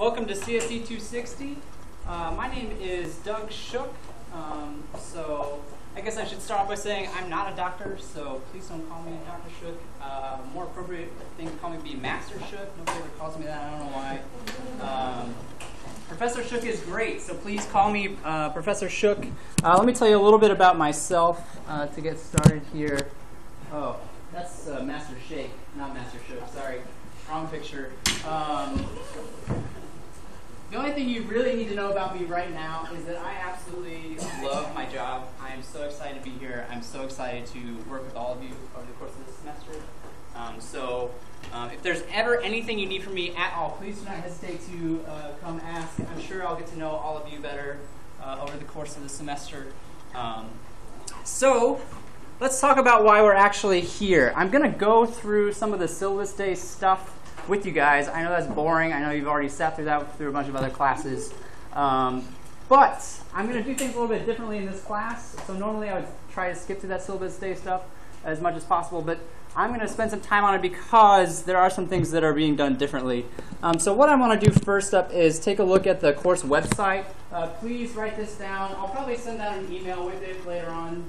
Welcome to CSE260. My name is Doug Shook. So I guess I should start off by saying I'm not a doctor, so please don't call me Dr. Shook. More appropriate thing to call me be Master Shook. Nobody ever calls me that. I don't know why. Professor Shook is great, so please call me Professor Shook. Let me tell you a little bit about myself to get started here. Oh, that's Master Shake, not Master Shook. Sorry, wrong picture. The only thing you really need to know about me right now is that I absolutely love my job. I am so excited to be here. I'm so excited to work with all of you over the course of this semester. If there's ever anything you need from me at all, please do not hesitate to come ask. I'm sure I'll get to know all of you better over the course of the semester. So let's talk about why we're actually here. I'm going to go through some of the syllabus day stuff with you guys. I know that's boring. I know you've already sat through that through a bunch of other classes. But I'm going to do things a little bit differently in this class. So normally I would try to skip through that syllabus day stuff as much as possible. But I'm going to spend some time on it because there are some things that are being done differently. So what I want to do first up is take a look at the course website. Please write this down. I'll probably send out an email with it later on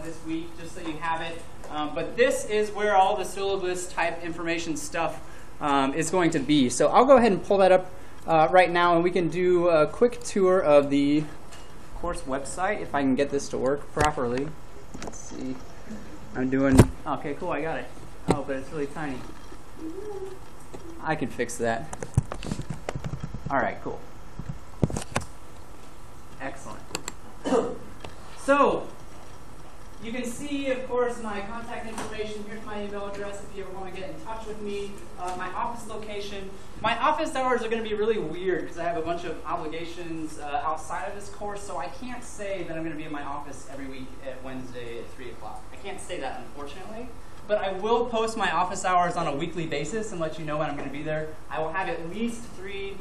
this week just so you have it. But this is where all the syllabus type information stuff is going to be. So I'll go ahead and pull that up right now, and we can do a quick tour of the course website if I can get this to work properly. Let's see. I'm doing, okay, cool, I got it. Oh, but it's really tiny. I can fix that. All right, cool. Excellent. So, you can see, of course, my contact information. Here's my email address if you ever want to get in touch with me. My office location. My office hours are going to be really weird because I have a bunch of obligations outside of this course, so I can't say that I'm going to be in my office every week at Wednesday at 3 o'clock. I can't say that, unfortunately. But I will post my office hours on a weekly basis and let you know when I'm going to be there. I will have at least 3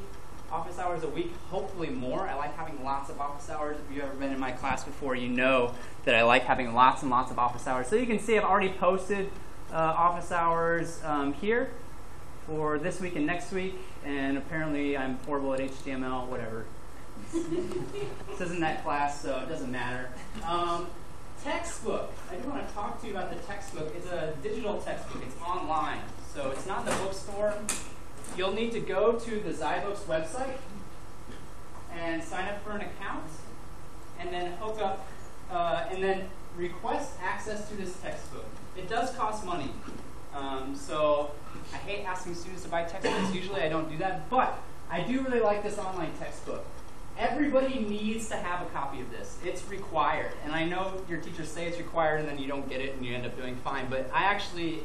office hours a week, hopefully more. I like having lots of office hours. If you've ever been in my class before, you know that I like having lots and lots of office hours. So you can see I've already posted office hours here for this week and next week, and apparently I'm horrible at HTML, whatever. This isn't that class, so it doesn't matter. Textbook. I do want to talk to you about the textbook. It's a digital textbook. It's online, so it's not in the bookstore. You'll need to go to the Zybooks website and sign up for an account, and then hook up, and then request access to this textbook. It does cost money, so I hate asking students to buy textbooks. Usually I don't do that, but I do really like this online textbook. Everybody needs to have a copy of this. It's required, and I know your teachers say it's required, and then you don't get it, and you end up doing fine, but I actually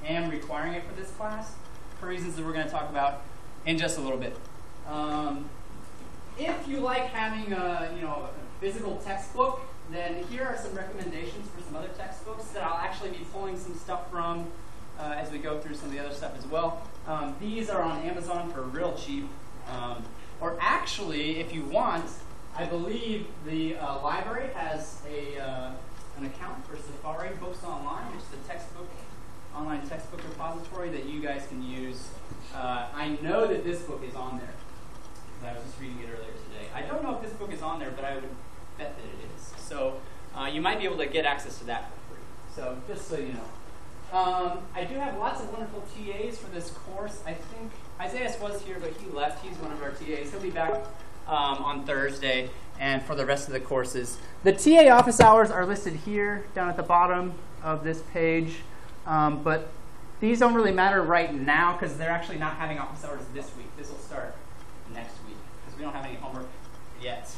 am requiring it for this class, for reasons that we're going to talk about in just a little bit. If you like having a physical textbook, then here are some recommendations for some other textbooks that I'll actually be pulling some stuff from as we go through some of the other stuff as well. These are on Amazon for real cheap. Or actually, if you want, I believe the library has an account for Safari Books Online, which is a textbook online textbook repository that you guys can use. I know that this book is on there, because I was just reading it earlier today. I don't know if this book is on there, but I would bet that it is. So you might be able to get access to that for free. So just so you know. I do have lots of wonderful TAs for this course. I think Isaiah was here, but he left. He's one of our TAs. He'll be back on Thursday and for the rest of the courses. The TA office hours are listed here down at the bottom of this page. But these don't really matter right now because they're actually not having office hours this week. This will start next week because we don't have any homework yet.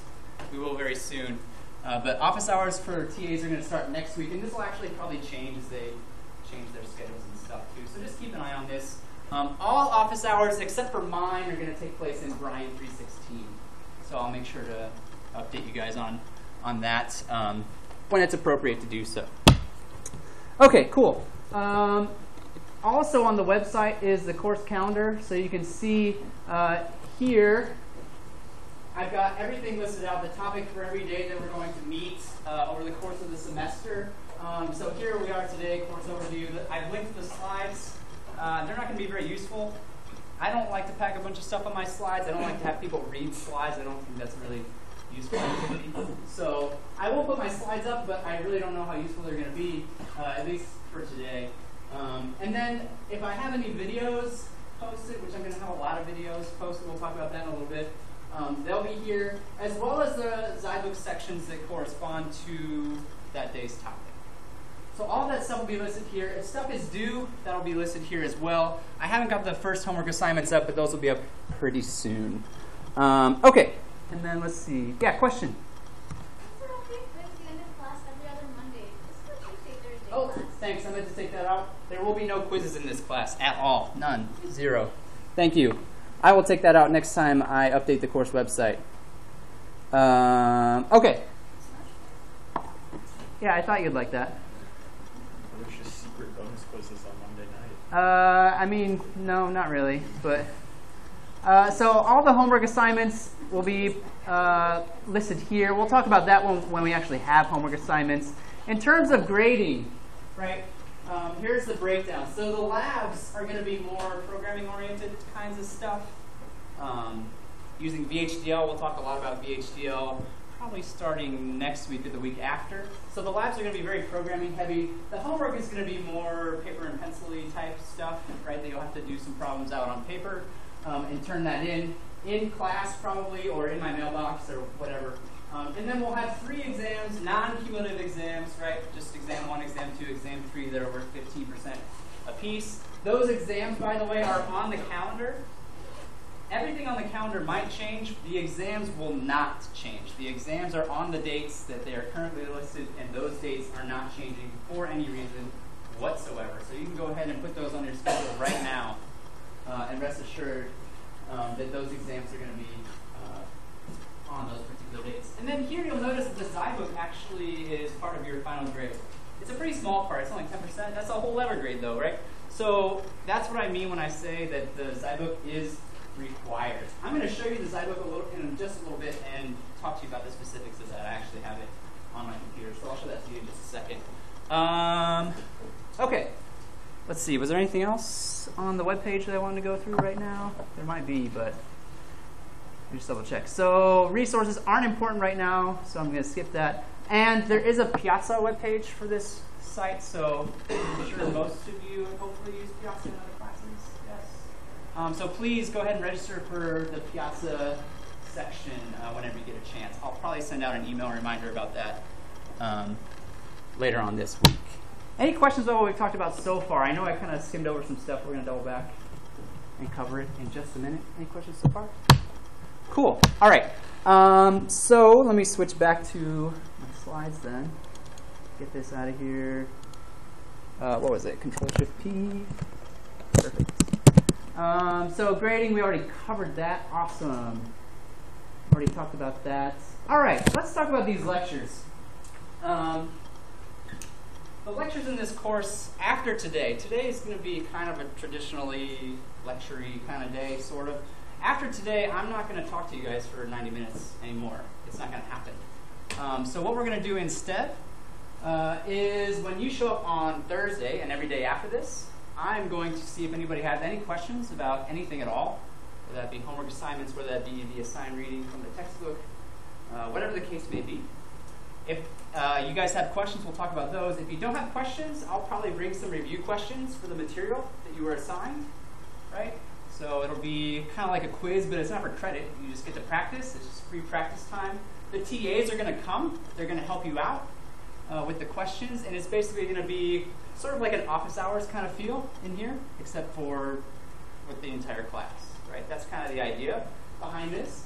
We will very soon. But office hours for TAs are going to start next week, and this will actually probably change as they change their schedules and stuff too. So just keep an eye on this. All office hours except for mine are going to take place in Brian 316. So I'll make sure to update you guys on that when it's appropriate to do so. Okay, cool. Also on the website is the course calendar, so you can see here I've got everything listed out, the topic for every day that we're going to meet over the course of the semester. So here we are today, course overview. I've linked the slides. They're not going to be very useful I don't like to pack a bunch of stuff on my slides. I don't like to have people read slides. I don't think that's really useful activity. So I will put my slides up, but I really don't know how useful they're going to be, at least for today. And then if I have any videos posted, which I'm going to have a lot of videos posted, we'll talk about that in a little bit. They'll be here, as well as the Zybook sections that correspond to that day's topic. So all that stuff will be listed here. If stuff is due, that'll be listed here as well. I haven't got the first homework assignments up, but those will be up pretty soon. Okay, and then let's see. Yeah, question? Oh, thanks. I meant to take that out. There will be no quizzes in this class at all. None. Zero. Thank you. I will take that out next time I update the course website. Okay. Yeah, I thought you'd like that. There's just secret bonus quizzes on Monday night. I mean, no, not really. But so all the homework assignments will be listed here. We'll talk about that when we actually have homework assignments. In terms of grading, right? Here's the breakdown. So the labs are going to be more programming-oriented kinds of stuff. Using VHDL, we'll talk a lot about VHDL probably starting next week or the week after. So the labs are going to be very programming-heavy. The homework is going to be more paper and pencil-y type stuff, right? That you'll have to do some problems out on paper and turn that in class probably, or in my mailbox or whatever. And then we'll have 3 exams, non-cumulative exams, right? Just exam 1, exam 2, exam 3 that are worth 15% apiece. Those exams, by the way, are on the calendar. Everything on the calendar might change. The exams will not change. The exams are on the dates that they are currently listed, and those dates are not changing for any reason whatsoever. So you can go ahead and put those on your schedule right now, and rest assured that those exams are going to be on those particular dates. And then here you'll notice that the Zybook actually is part of your final grade. It's a pretty small part. It's only 10%. That's a whole letter grade, though, right? So that's what I mean when I say that the Zybook is required. I'm going to show you the Zybook in just a little bit and talk to you about the specifics of that. I actually have it on my computer, so I'll show that to you in just a second. Okay. Let's see. Was there anything else on the webpage that I wanted to go through right now? There might be, but just double check. So resources aren't important right now, so I'm going to skip that. And there is a Piazza webpage for this site, so I'm sure most of you hopefully use Piazza in other classes. Yes. So please go ahead and register for the Piazza section whenever you get a chance. I'll probably send out an email reminder about that later on this week. Any questions about what we've talked about so far? I know I kind of skimmed over some stuff. We're going to double back and cover it in just a minute. Any questions so far? Cool. All right. So let me switch back to my slides then. Get this out of here. What was it? Control-Shift-P. Perfect. So grading, we already covered that. Awesome. Already talked about that. All right. Let's talk about these lectures. The lectures in this course after today. Today is going to be kind of a traditionally lecture-y kind of day, sort of. After today, I'm not going to talk to you guys for 90 minutes anymore. It's not going to happen. So what we're going to do instead is when you show up on Thursday and every day after this, I'm going to see if anybody has any questions about anything at all, whether that be homework assignments, whether that be the assigned reading from the textbook, whatever the case may be. If you guys have questions, we'll talk about those. If you don't have questions, I'll probably bring some review questions for the material that you were assigned, right? So it'll be kind of like a quiz, but it's not for credit. You just get to practice. It's just free practice time. The TAs are going to come. They're going to help you out with the questions, and it's basically going to be sort of like an office hours kind of feel in here, except for with the entire class, right? That's kind of the idea behind this.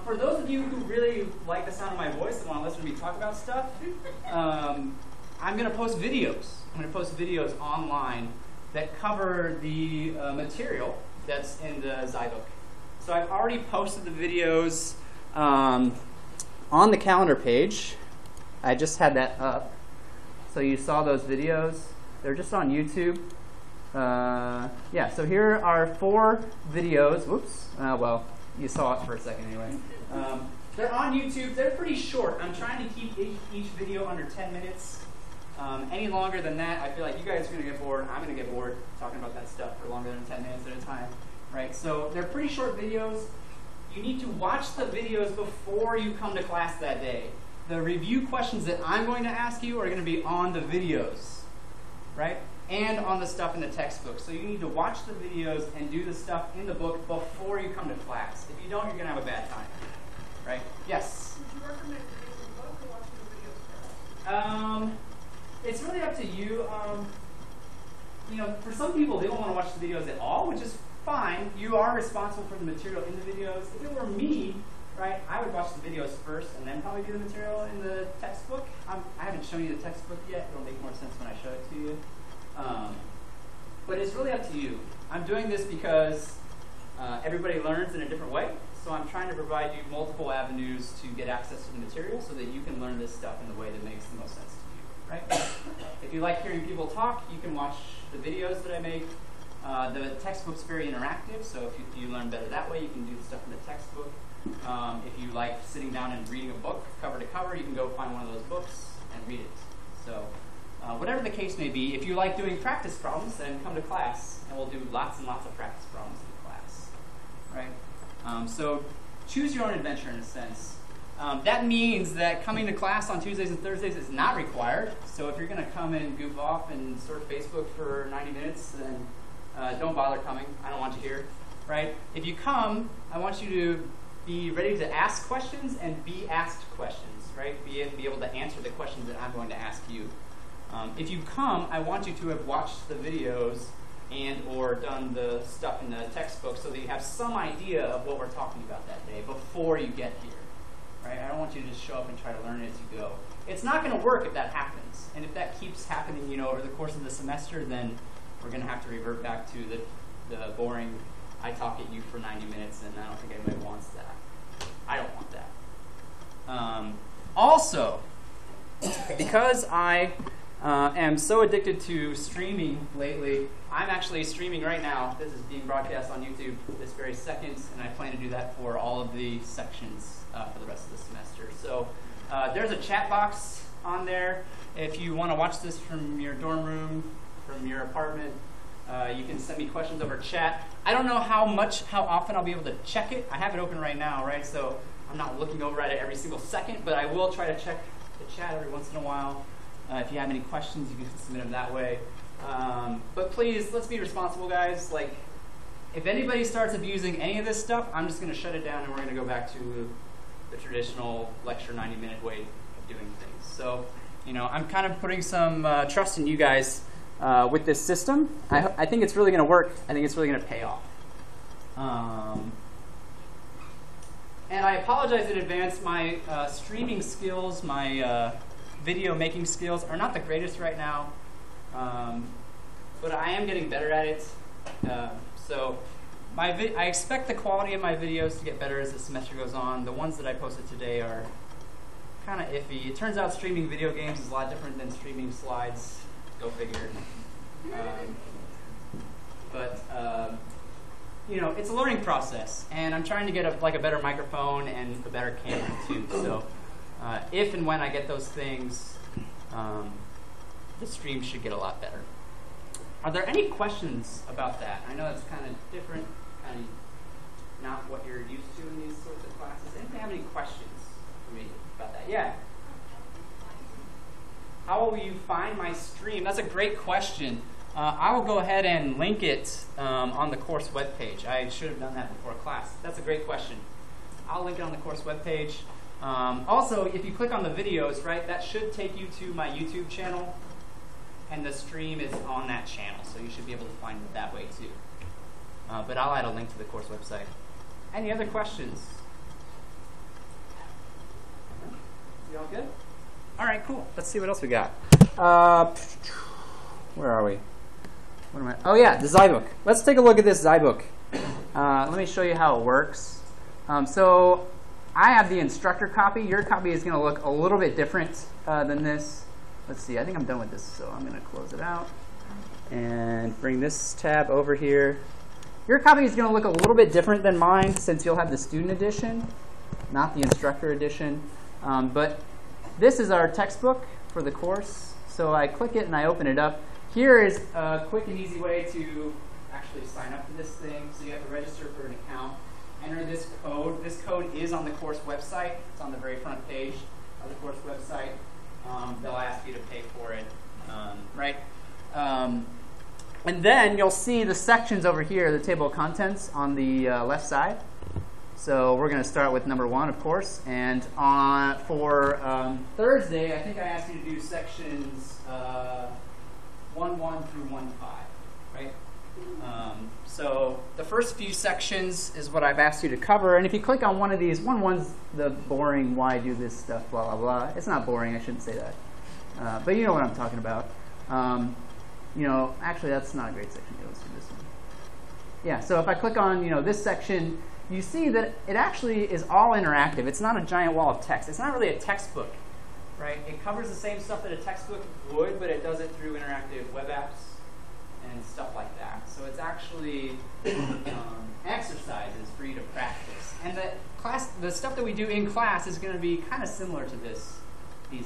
For those of you who really like the sound of my voice and want to listen to me talk about stuff, I'm going to post videos. I'm going to post videos online that cover the material that's in the Zybook. So I've already posted the videos on the calendar page. I just had that up. So you saw those videos. They're just on YouTube. Yeah, so here are 4 videos. Whoops. Well, you saw it for a second anyway. They're on YouTube. They're pretty short. I'm trying to keep each video under 10 minutes. Any longer than that, I feel like you guys are going to get bored. I'm going to get bored talking about that stuff for longer than 10 minutes at a time. right? So they're pretty short videos. You need to watch the videos before you come to class that day. The review questions that I'm going to ask you are going to be on the videos, right? And on the stuff in the textbook. So you need to watch the videos and do the stuff in the book before you come to class. If you don't, you're going to have a bad time, right? Yes? Would you recommend reading the book or watching the videos first? It's really up to you. You know, for some people, they don't want to watch the videos at all, which is fine. You are responsible for the material in the videos. If it were me, right, I would watch the videos first and then probably do the material in the textbook. I haven't shown you the textbook yet. It'll make more sense when I show it to you. But it's really up to you. I'm doing this because everybody learns in a different way. So I'm trying to provide you multiple avenues to get access to the material so that you can learn this stuff in the way that makes the most sense to you, right? If you like hearing people talk, you can watch the videos that I make. The textbook's very interactive, so if you learn better that way, you can do the stuff in the textbook. If you like sitting down and reading a book cover to cover, you can go find one of those books and read it. So whatever the case may be, if you like doing practice problems, then come to class, and we'll do lots and lots of practice problems in class, right? So choose your own adventure in a sense. That means that coming to class on Tuesdays and Thursdays is not required. So if you're going to come and goof off and surf Facebook for 90 minutes, then don't bother coming. I don't want you here, right? If you come, I want you to be ready to ask questions and be asked questions, right? Be able to answer the questions that I'm going to ask you. If you come, I want you to have watched the videos and or done the stuff in the textbook so that you have some idea of what we're talking about that day before you get here, right? I don't want you to just show up and try to learn it as you go. It's not going to work if that happens. And if that keeps happening, you know, over the course of the semester, then we're going to have to revert back to the boring, I talk at you for 90 minutes, and I don't think anybody wants that. I don't want that. Also, because I am so addicted to streaming lately, I'm actually streaming right now. This is being broadcast on YouTube this very second, and I plan to do that for all of the sections for the rest of the semester. So there's a chat box on there. If you want to watch this from your dorm room, from your apartment, you can send me questions over chat. I don't know how often I'll be able to check it. I have it open right now, right? So I'm not looking over at it every single second, but I will try to check the chat every once in a while. If you have any questions, you can submit them that way. But please, let's be responsible, guys. Like, if anybody starts abusing any of this stuff, I'm just going to shut it down and we're going to go back to the traditional lecture 90-minute way of doing things. So, you know, I'm kind of putting some trust in you guys with this system. I think it's really going to work. I think it's really going to pay off. And I apologize in advance. My streaming skills, my video making skills are not the greatest right now, but I am getting better at it. So I expect the quality of my videos to get better as the semester goes on. The ones that I posted today are kind of iffy. It turns out streaming video games is a lot different than streaming slides. Go figure. You know, it's a learning process, and I'm trying to get a better microphone and a better camera too. So if and when I get those things, the stream should get a lot better. Are there any questions about that? I know that's kind of different, kind of not what you're used to in these sorts of classes. Anybody have any questions for me about that? Yeah. How will you find my stream? That's a great question. I will go ahead and link it on the course webpage. I should have done that before class. That's a great question. I'll link it on the course webpage. Also, if you click on the videos, right, that should take you to my YouTube channel, and the stream is on that channel, so you should be able to find it that way too. But I'll add a link to the course website. Any other questions? You all good? All right, cool. Let's see what else we got. Where are we? What am I? Oh yeah, the Zybook. Let's take a look at this Zybook. Let me show you how it works. So I have the instructor copy. Your copy is going to look a little bit different than this. Let's see. I think I'm done with this, so I'm going to close it out and bring this tab over here. Your copy is going to look a little bit different than mine since you'll have the student edition, not the instructor edition. But this is our textbook for the course. So I click it and I open it up. Here is a quick and easy way to actually actually sign up for this thing. So you have to register for an account, enter this code. This code is on the course website. It's on the very front page of the course website. They'll ask you to pay for it, right? And then you'll see the sections over here, the table of contents on the left side. So we're going to start with number 1, of course. And for Thursday, I think I asked you to do sections 1.1 through 1.5, right? So the first few sections is what I've asked you to cover. And if you click on one of these, 1.1's the boring, why do this stuff, blah, blah, blah. It's not boring. I shouldn't say that. But you know what I'm talking about. You know, actually, that's not a great section. Let's do this one. Yeah, so if I click on, you know, this section, you see that it actually is all interactive. It's not a giant wall of text. It's not really a textbook, right? It covers the same stuff that a textbook would, but it does it through interactive web apps and stuff like that. So it's actually exercises for you to practice. And the stuff that we do in class is going to be kind of similar to these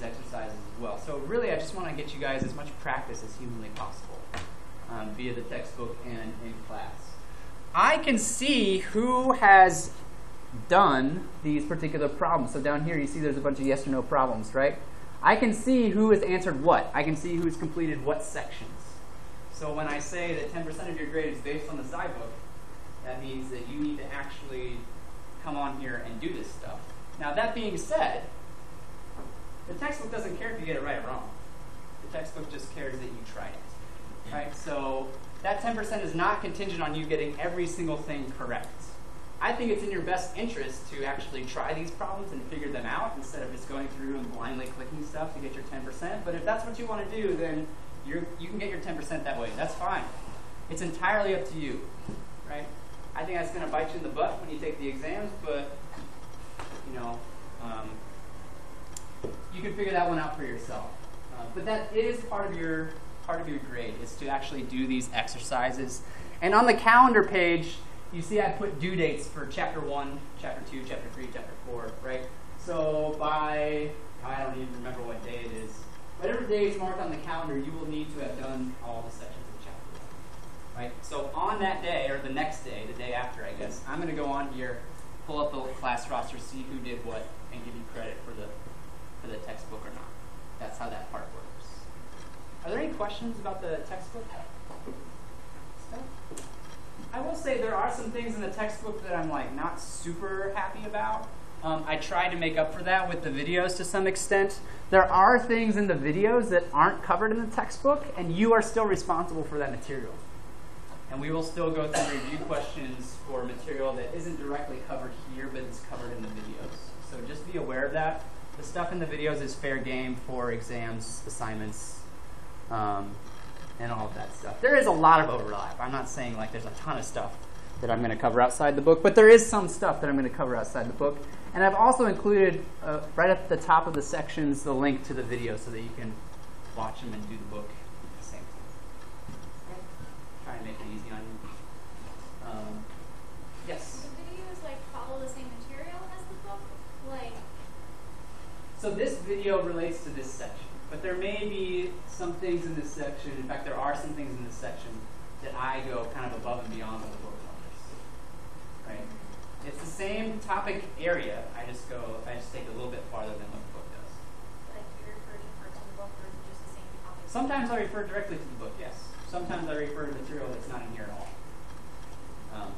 exercises as well. So really, I just want to get you guys as much practice as humanly possible via the textbook and in class. I can see who has done these particular problems. So down here, you see there's a bunch of yes or no problems, right? I can see who has answered what. I can see who's completed what sections. So when I say that 10% of your grade is based on the SciBook, that means that you need to actually come on here and do this stuff. Now, that being said, the textbook doesn't care if you get it right or wrong. The textbook just cares that you tried it, right? So that 10% is not contingent on you getting every single thing correct. I think it's in your best interest to actually try these problems and figure them out instead of just going through and blindly clicking stuff to get your 10%. But if that's what you want to do, then you can get your 10% that way. That's fine. It's entirely up to you, right? I think that's going to bite you in the butt when you take the exams, but you know, you can figure that one out for yourself. But that is part of your grade, is to actually do these exercises. And on the calendar page, you see I put due dates for Chapter 1, Chapter 2, Chapter 3, Chapter 4, right? So by, I don't even remember what day it is. Whatever day is marked on the calendar, you will need to have done all the sections of Chapter 1, right? So on that day, or the next day, the day after, I guess, I'm going to go on here, pull up the class roster, see who did what, and give you credit for the textbook or not. That's how that part works. Are there any questions about the textbook? I will say there are some things in the textbook that I'm like not super happy about. I tried to make up for that with the videos to some extent. There are things in the videos that aren't covered in the textbook, and you are still responsible for that material. And we will still go through review questions for material that isn't directly covered here, but is covered in the videos. So just be aware of that. The stuff in the videos is fair game for exams, assignments, and all of that stuff. There is a lot of overlap. I'm not saying like there's a ton of stuff that I'm going to cover outside the book, but there is some stuff that I'm going to cover outside the book. And I've also included, right at the top of the sections, the link to the video so that you can watch them and do the book at the same time. Okay. Try and make it easy on you. Yes? Do the videos like follow the same material as the book? Like, so this video relates to this section. But there may be some things in this section, in fact, there are some things in this section that I go kind of above and beyond what the book covers, right? It's the same topic area, I just take it a little bit farther than what the book does. like you refer to parts of the book, or is it just the same topic? Sometimes I refer directly to the book, yes. Sometimes I refer to material that's not in here at all.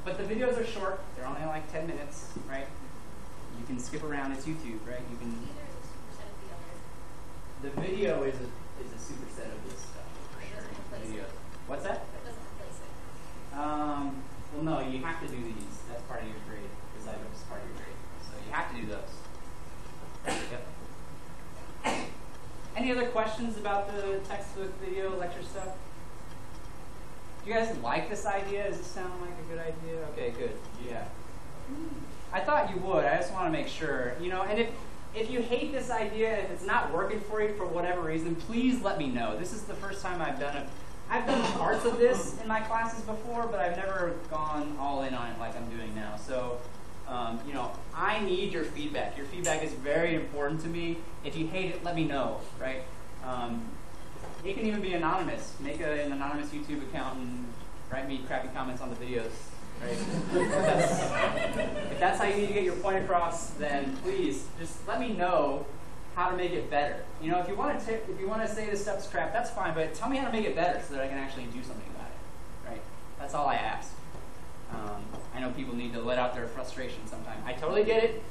But the videos are short, they're only like 10 minutes, right? You can skip around, it's YouTube, right? You can. Either is a superset of the other. The video is a superset of this stuff, for It sure. doesn't replace it. What's that? It doesn't replace it. Well, no, you have to do these. That's part of your grade. The SciBook is part of your grade. So you have to do those. Yep. Any other questions about the textbook, video, lecture stuff? Do you guys like this idea? Does it sound like a good idea? Okay, good. Yeah. I thought you would. I just want to make sure. You know, and if you hate this idea, if it's not working for you for whatever reason, please let me know. This is the first time I've done it. I've done parts of this in my classes before, but I've never gone all in on it like I'm doing now. So, you know, I need your feedback. Your feedback is very important to me. If you hate it, let me know, right? It can even be anonymous. Make an anonymous YouTube account and write me crappy comments on the videos. Right? If that's how you need to get your point across, then please just let me know how to make it better. You know, if you want to say this stuff's crap, that's fine, but tell me how to make it better so that I can actually do something about it. Right? That's all I ask. I know people need to let out their frustration sometimes. I totally get it.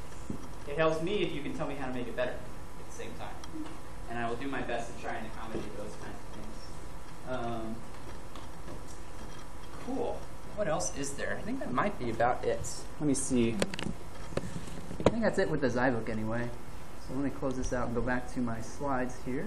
It helps me if you can tell me how to make it better at the same time. And I will do my best to try and accommodate those kinds of things. Cool. What else is there? I think that might be about it. Let me see. I think that's it with the Zybook anyway. So let me close this out and go back to my slides here.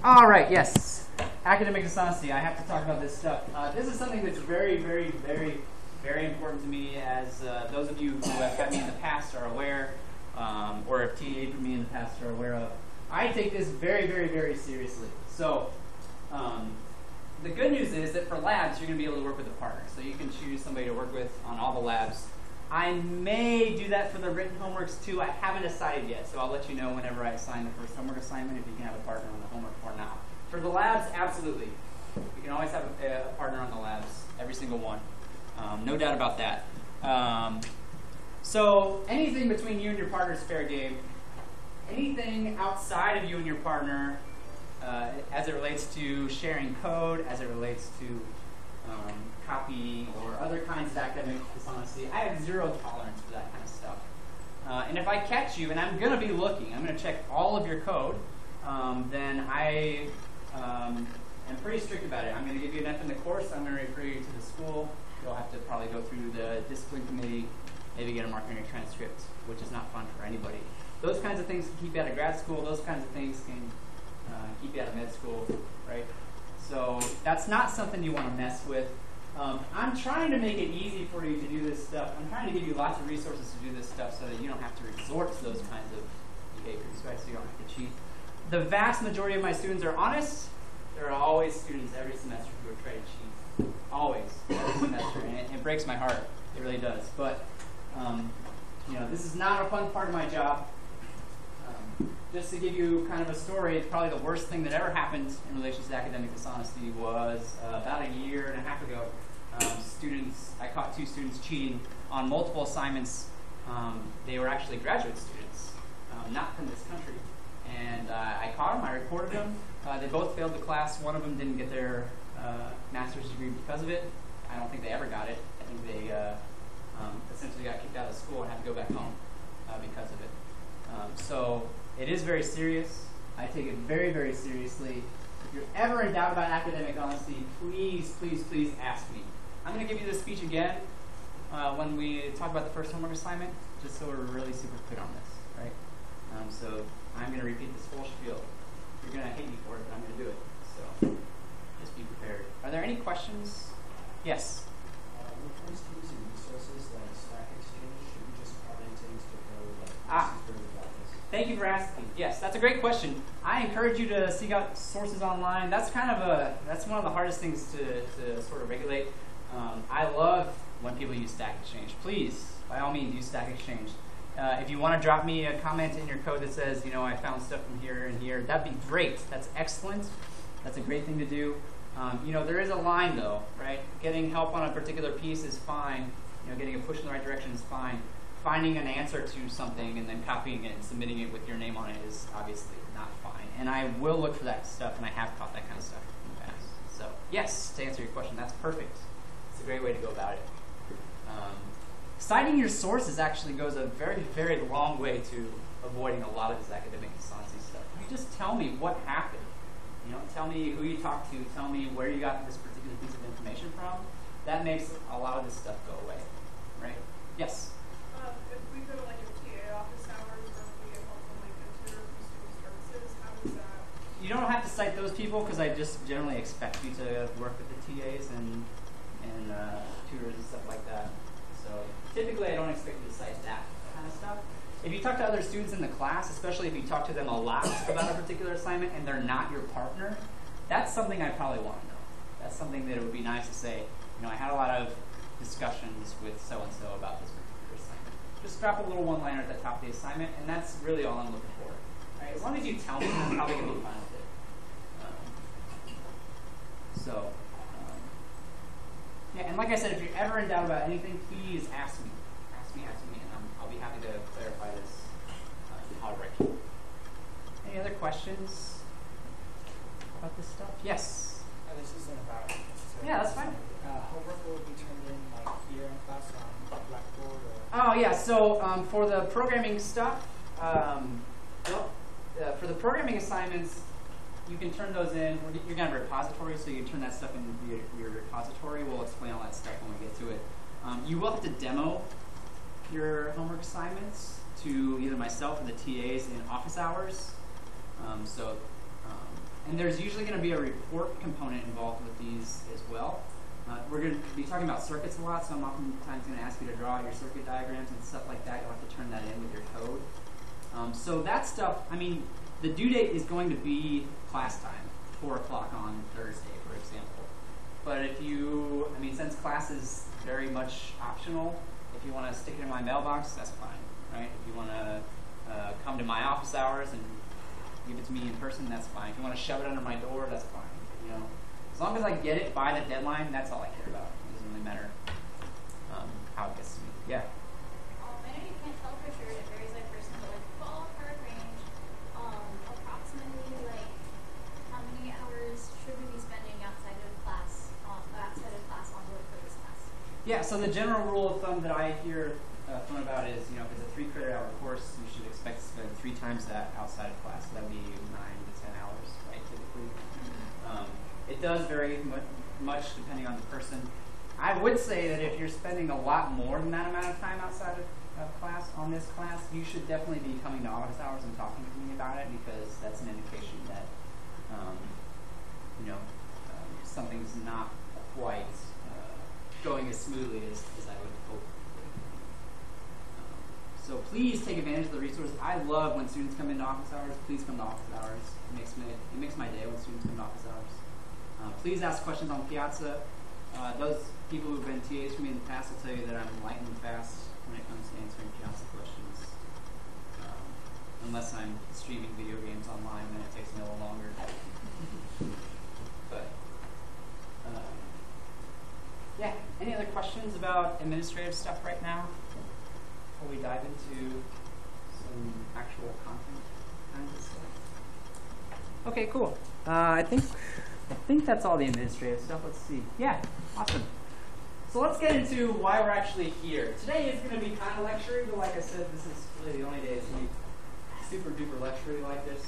All right, yes. Academic dishonesty. I have to talk about this stuff. This is something that's very, very, very, very important to me, as those of you who have had me in the past are aware, or have TA'd for me in the past are aware of. I take this very, very, very seriously. So the good news is that for labs, you're going to be able to work with a partner. So you can choose somebody to work with on all the labs. I may do that for the written homeworks too. I haven't decided yet, so I'll let you know whenever I assign the first homework assignment if you can have a partner on the homework or not. For the labs, absolutely. You can always have a partner on the labs, every single one. No doubt about that. So anything between you and your partner is fair game. Anything outside of you and your partner, as it relates to sharing code, as it relates to copying or other kinds of academic dishonesty, I have zero tolerance for that kind of stuff. And if I catch you, and I'm going to be looking, I'm going to check all of your code, then I am pretty strict about it. I'm going to give you an F in the course. I'm going to refer you to the school. You'll have to probably go through the discipline committee, maybe get a mark on your transcript, which is not fun for anybody. Those kinds of things can keep you out of grad school. Those kinds of things can keep you out of med school, right? So that's not something you want to mess with. I'm trying to make it easy for you to do this stuff. I'm trying to give you lots of resources to do this stuff so that you don't have to resort to those kinds of behaviors, right? So you don't have to cheat. The vast majority of my students are honest. There are always students every semester who are trying to cheat. Always, every semester. And it breaks my heart. It really does. But, you know, this is not a fun part of my job. Just to give you kind of a story, it's probably the worst thing that ever happened in relation to academic dishonesty was about a year and a half ago. I caught 2 students cheating on multiple assignments. They were actually graduate students, not from this country. And I caught them, I reported them. They both failed the class. One of them didn't get their master's degree because of it. I don't think they ever got it. I think they essentially got kicked out of school and had to go back home because of it. So it is very serious. I take it very, very seriously. If you're ever in doubt about academic honesty, please, please, please ask me. I'm going to give you this speech again when we talk about the first homework assignment, just so we're really super clear on this, right? So I'm going to repeat this whole spiel. You're going to hate me for it, but I'm going to do it. So just be prepared. Are there any questions? Yes? When it comes to using resources like Stack Exchange, should we just comment things to code like this is very obvious? Thank you for asking. Yes, that's a great question. I encourage you to seek out sources online. That's kind of that's one of the hardest things to sort of regulate. I love when people use Stack Exchange. Please, by all means, use Stack Exchange. If you want to drop me a comment in your code that says, you know, I found stuff from here and here, that'd be great. That's excellent. That's a great thing to do. You know, there is a line though, right? Getting help on a particular piece is fine. You know, getting a push in the right direction is fine. Finding an answer to something and then copying it and submitting it with your name on it is obviously not fine. And I will look for that stuff, and I have caught that kind of stuff in the past. So yes, to answer your question, that's perfect. It's a great way to go about it. Citing your sources actually goes a very, very long way to avoiding a lot of this academic dishonesty stuff. You just tell me what happened. You know, tell me who you talked to. Tell me where you got this particular piece of information from. That makes a lot of this stuff go away, right? Yes? If we go to like a TA office hours or if we get help from like a tutor from student services, how does that? You don't have to cite those people because I just generally expect you to work with the TAs and tutors and stuff like that. So typically I don't expect you to cite that kind of stuff. If you talk to other students in the class, especially if you talk to them a lot about a particular assignment and they're not your partner, that's something I probably want to know. That's something that it would be nice to say, you know, I had a lot of discussions with so-and-so about this particular assignment. Just drop a little one-liner at the top of the assignment, and that's really all I'm looking for. Right? right? As long as you tell me, I'm probably going to be fine with it. Yeah, and like I said, if you're ever in doubt about anything, please ask me. Ask me, and I'll be happy to clarify this in how to write. Any other questions about this stuff? Yes? This isn't about... Yeah, that's fine. Homework will be turned in like here in class on Blackboard or... Oh, yeah, so for the programming stuff, for the programming assignments, you can turn those in. You're going to have a repository, so you can turn that stuff in your repository. We'll explain all that stuff when we get to it. You will have to demo your homework assignments to either myself or the TAs in office hours. And there's usually going to be a report component involved with these as well. We're going to be talking about circuits a lot, so I'm oftentimes going to ask you to draw your circuit diagrams and stuff like that. You'll have to turn that in with your code. So that stuff, I mean, the due date is going to be class time, 4 o'clock on Thursday, for example. But if you, I mean, since class is very much optional, if you want to stick it in my mailbox, that's fine, right? If you want to come to my office hours and give it to me in person, that's fine. If you want to shove it under my door, that's fine. You know, as long as I get it by the deadline, that's all I care about. It doesn't really matter how it gets to me. Yeah. I know you can't tell for sure, it varies by person, but like ballpark range, approximately like how many hours should we be spending outside of class on work for this class? Yeah. So the general rule of thumb that I hear thrown about is, you know, if it's a 3-credit-hour course, you should expect to spend 3 times that outside of class. So that'd be 9 to 10 hours, right? Typically. It does vary much depending on the person. I would say that if you're spending a lot more than that amount of time outside of class on this class, you should definitely be coming to office hours and talking to me about it, because that's an indication that something's not quite going as smoothly as I would hope. So please take advantage of the resources. I love when students come into office hours. Please come to office hours. It makes my day when students come to office hours. Please ask questions on Piazza. Those people who've been TAs for me in the past will tell you that I'm lightning fast when it comes to answering Piazza questions. Unless I'm streaming video games online, then it takes me a little longer. But yeah, any other questions about administrative stuff right now before we dive into some actual content kinds of stuff? Okay, cool. I think that's all the administrative stuff. Let's see. Yeah, awesome. So let's get into why we're actually here. Today is going to be kind of lecture-y, but like I said, this is really the only day it's going to be super duper lecture-y like this.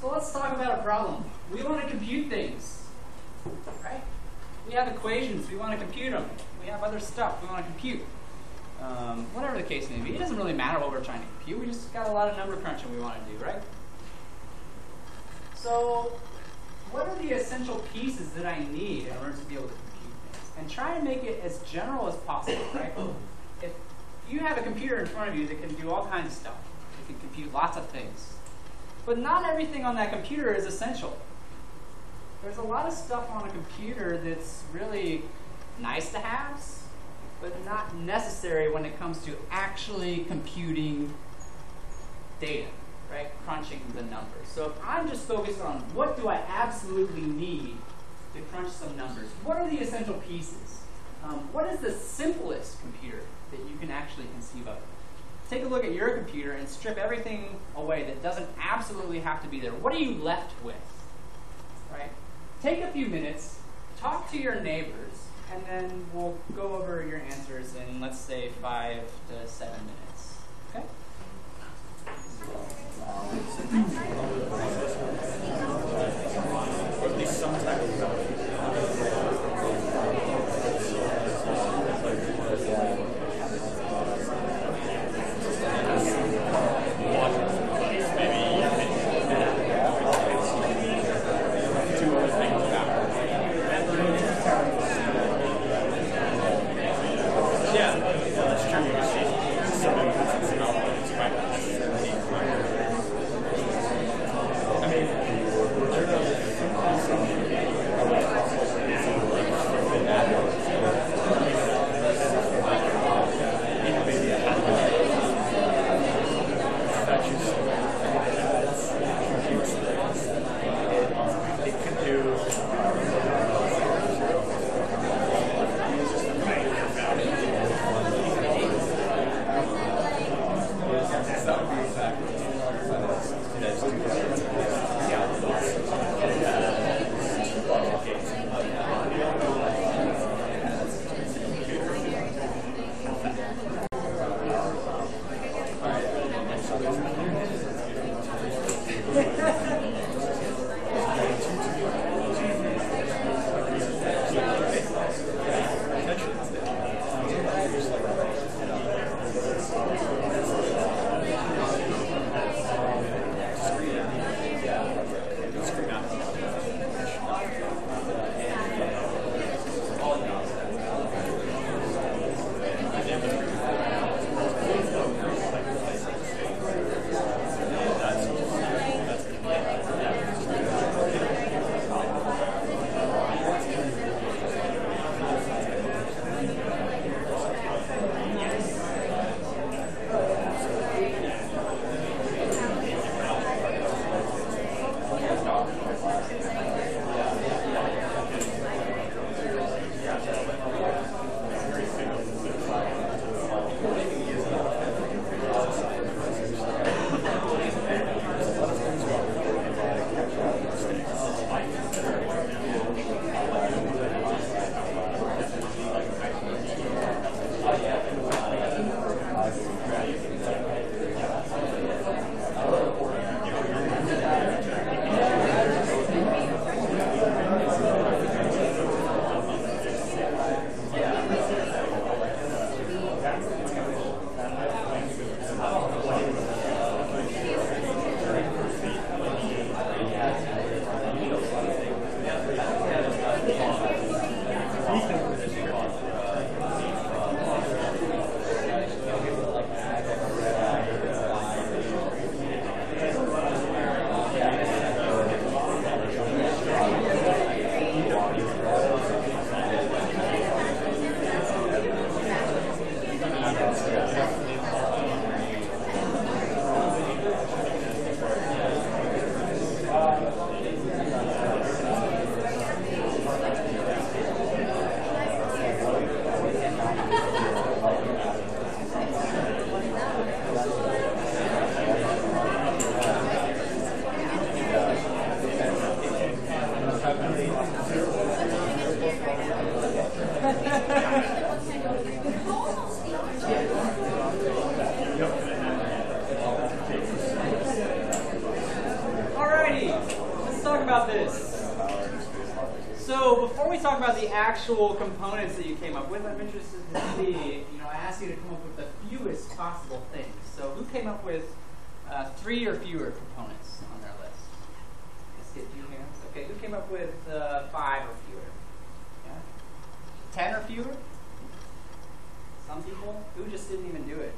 So let's talk about a problem. We want to compute things, right? We have equations. We want to compute them. We have other stuff we want to compute. Whatever the case may be, it doesn't really matter what we're trying to compute. We just got a lot of number crunching we want to do, right? So what are the essential pieces that I need in order to be able to compute things? And try to make it as general as possible, right? If you have a computer in front of you that can do all kinds of stuff, it can compute lots of things. But not everything on that computer is essential. There's a lot of stuff on a computer that's really nice to have, but not necessary when it comes to actually computing data, right? Crunching the numbers. So if I'm just focused on what do I absolutely need to crunch some numbers, what are the essential pieces? What is the simplest computer that you can actually conceive of? Take a look at your computer and strip everything away that doesn't absolutely have to be there. What are you left with, right? Take a few minutes, talk to your neighbors, and then we'll go over your answers in, let's say, 5 to 7 minutes. Okay? Or at least some type of So before we talk about the actual components that you came up with, I'm interested to see, I asked you to come up with the fewest possible things. So who came up with 3 or fewer components on their list? Let's get a few hands. Okay, who came up with 5 or fewer? Yeah? 10 or fewer? Some people? Who just didn't even do it?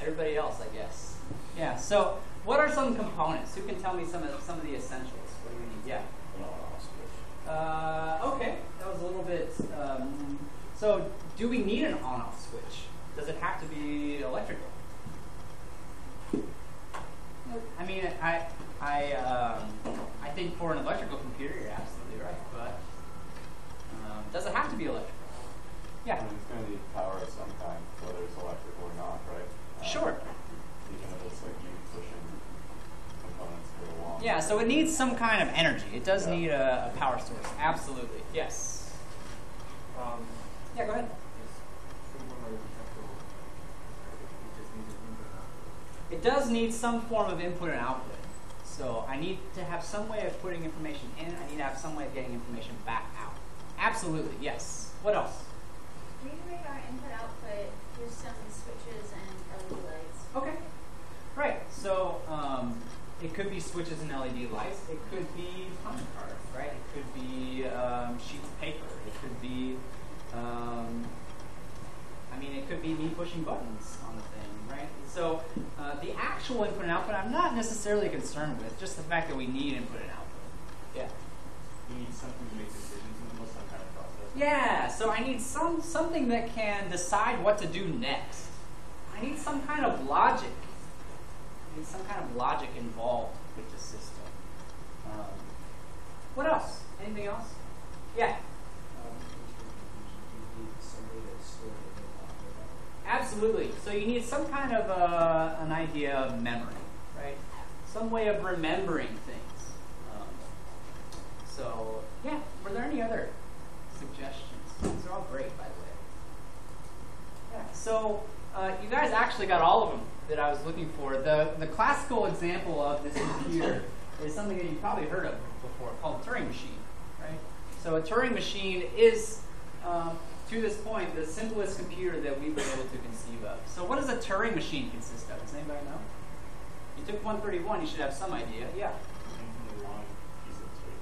Everybody else, I guess. Yeah, so what are some components? Who can tell me some of the essentials? What do we need? Yeah? Okay, that was a little bit. So, do we need an on-off switch? Does it have to be electrical? I mean, I think for an electrical computer, you're absolutely right. But does it have to be electrical? Yeah. I mean, it's going to need power of some kind, whether it's electrical or not, right? Sure. Even if it's like you pushing components through a wall. Yeah, so it needs some kind of energy. It does need a power source. Absolutely. Yes. Yeah, go ahead. It does need some form of input and output. So I need to have some way of putting information in. I need to have some way of getting information back out. Absolutely, yes. What else? We can make our input-output through some switches and LED lights. Okay. Right. So it could be switches and LED lights. It could be punch cards, right? It could be sheets of paper. It could be, it could be me pushing buttons on the thing, right? So the actual input and output, I'm not necessarily concerned with. Just the fact that we need input and output. Yeah. You need something to make decisions in almost some kind of process. Yeah. So I need something that can decide what to do next. I need some kind of logic. I need some kind of logic involved with the system. What else? Anything else? Yeah. Absolutely. So you need some kind of an idea of memory, right? Some way of remembering things. So yeah. Were there any other suggestions? These are all great, by the way. Yeah. So you guys actually got all of them that I was looking for. The classical example of this computer is something that you've probably heard of before, called Turing Machine, right? So a Turing Machine is, to this point, the simplest computer that we've been able to conceive of. So what does a Turing Machine consist of? Does anybody know? You took 131, you should have some idea. Yeah.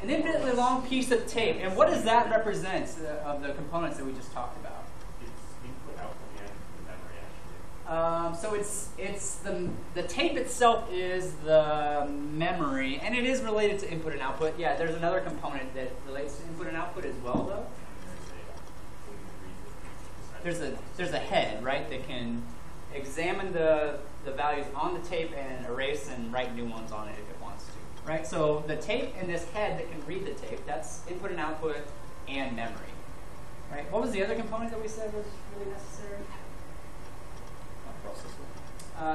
An infinitely long piece of tape. And what does that represent of the components that we just talked about? It's input, output, and the memory, actually. So it's the tape itself is the memory, and it is related to input and output. Yeah, there's another component that relates to input and output as well, though. There's a head, right, that can examine the values on the tape and erase and write new ones on it if it wants to, right? So the tape and this head that can read the tape, that's input and output and memory, right? What was the other component that we said was really necessary?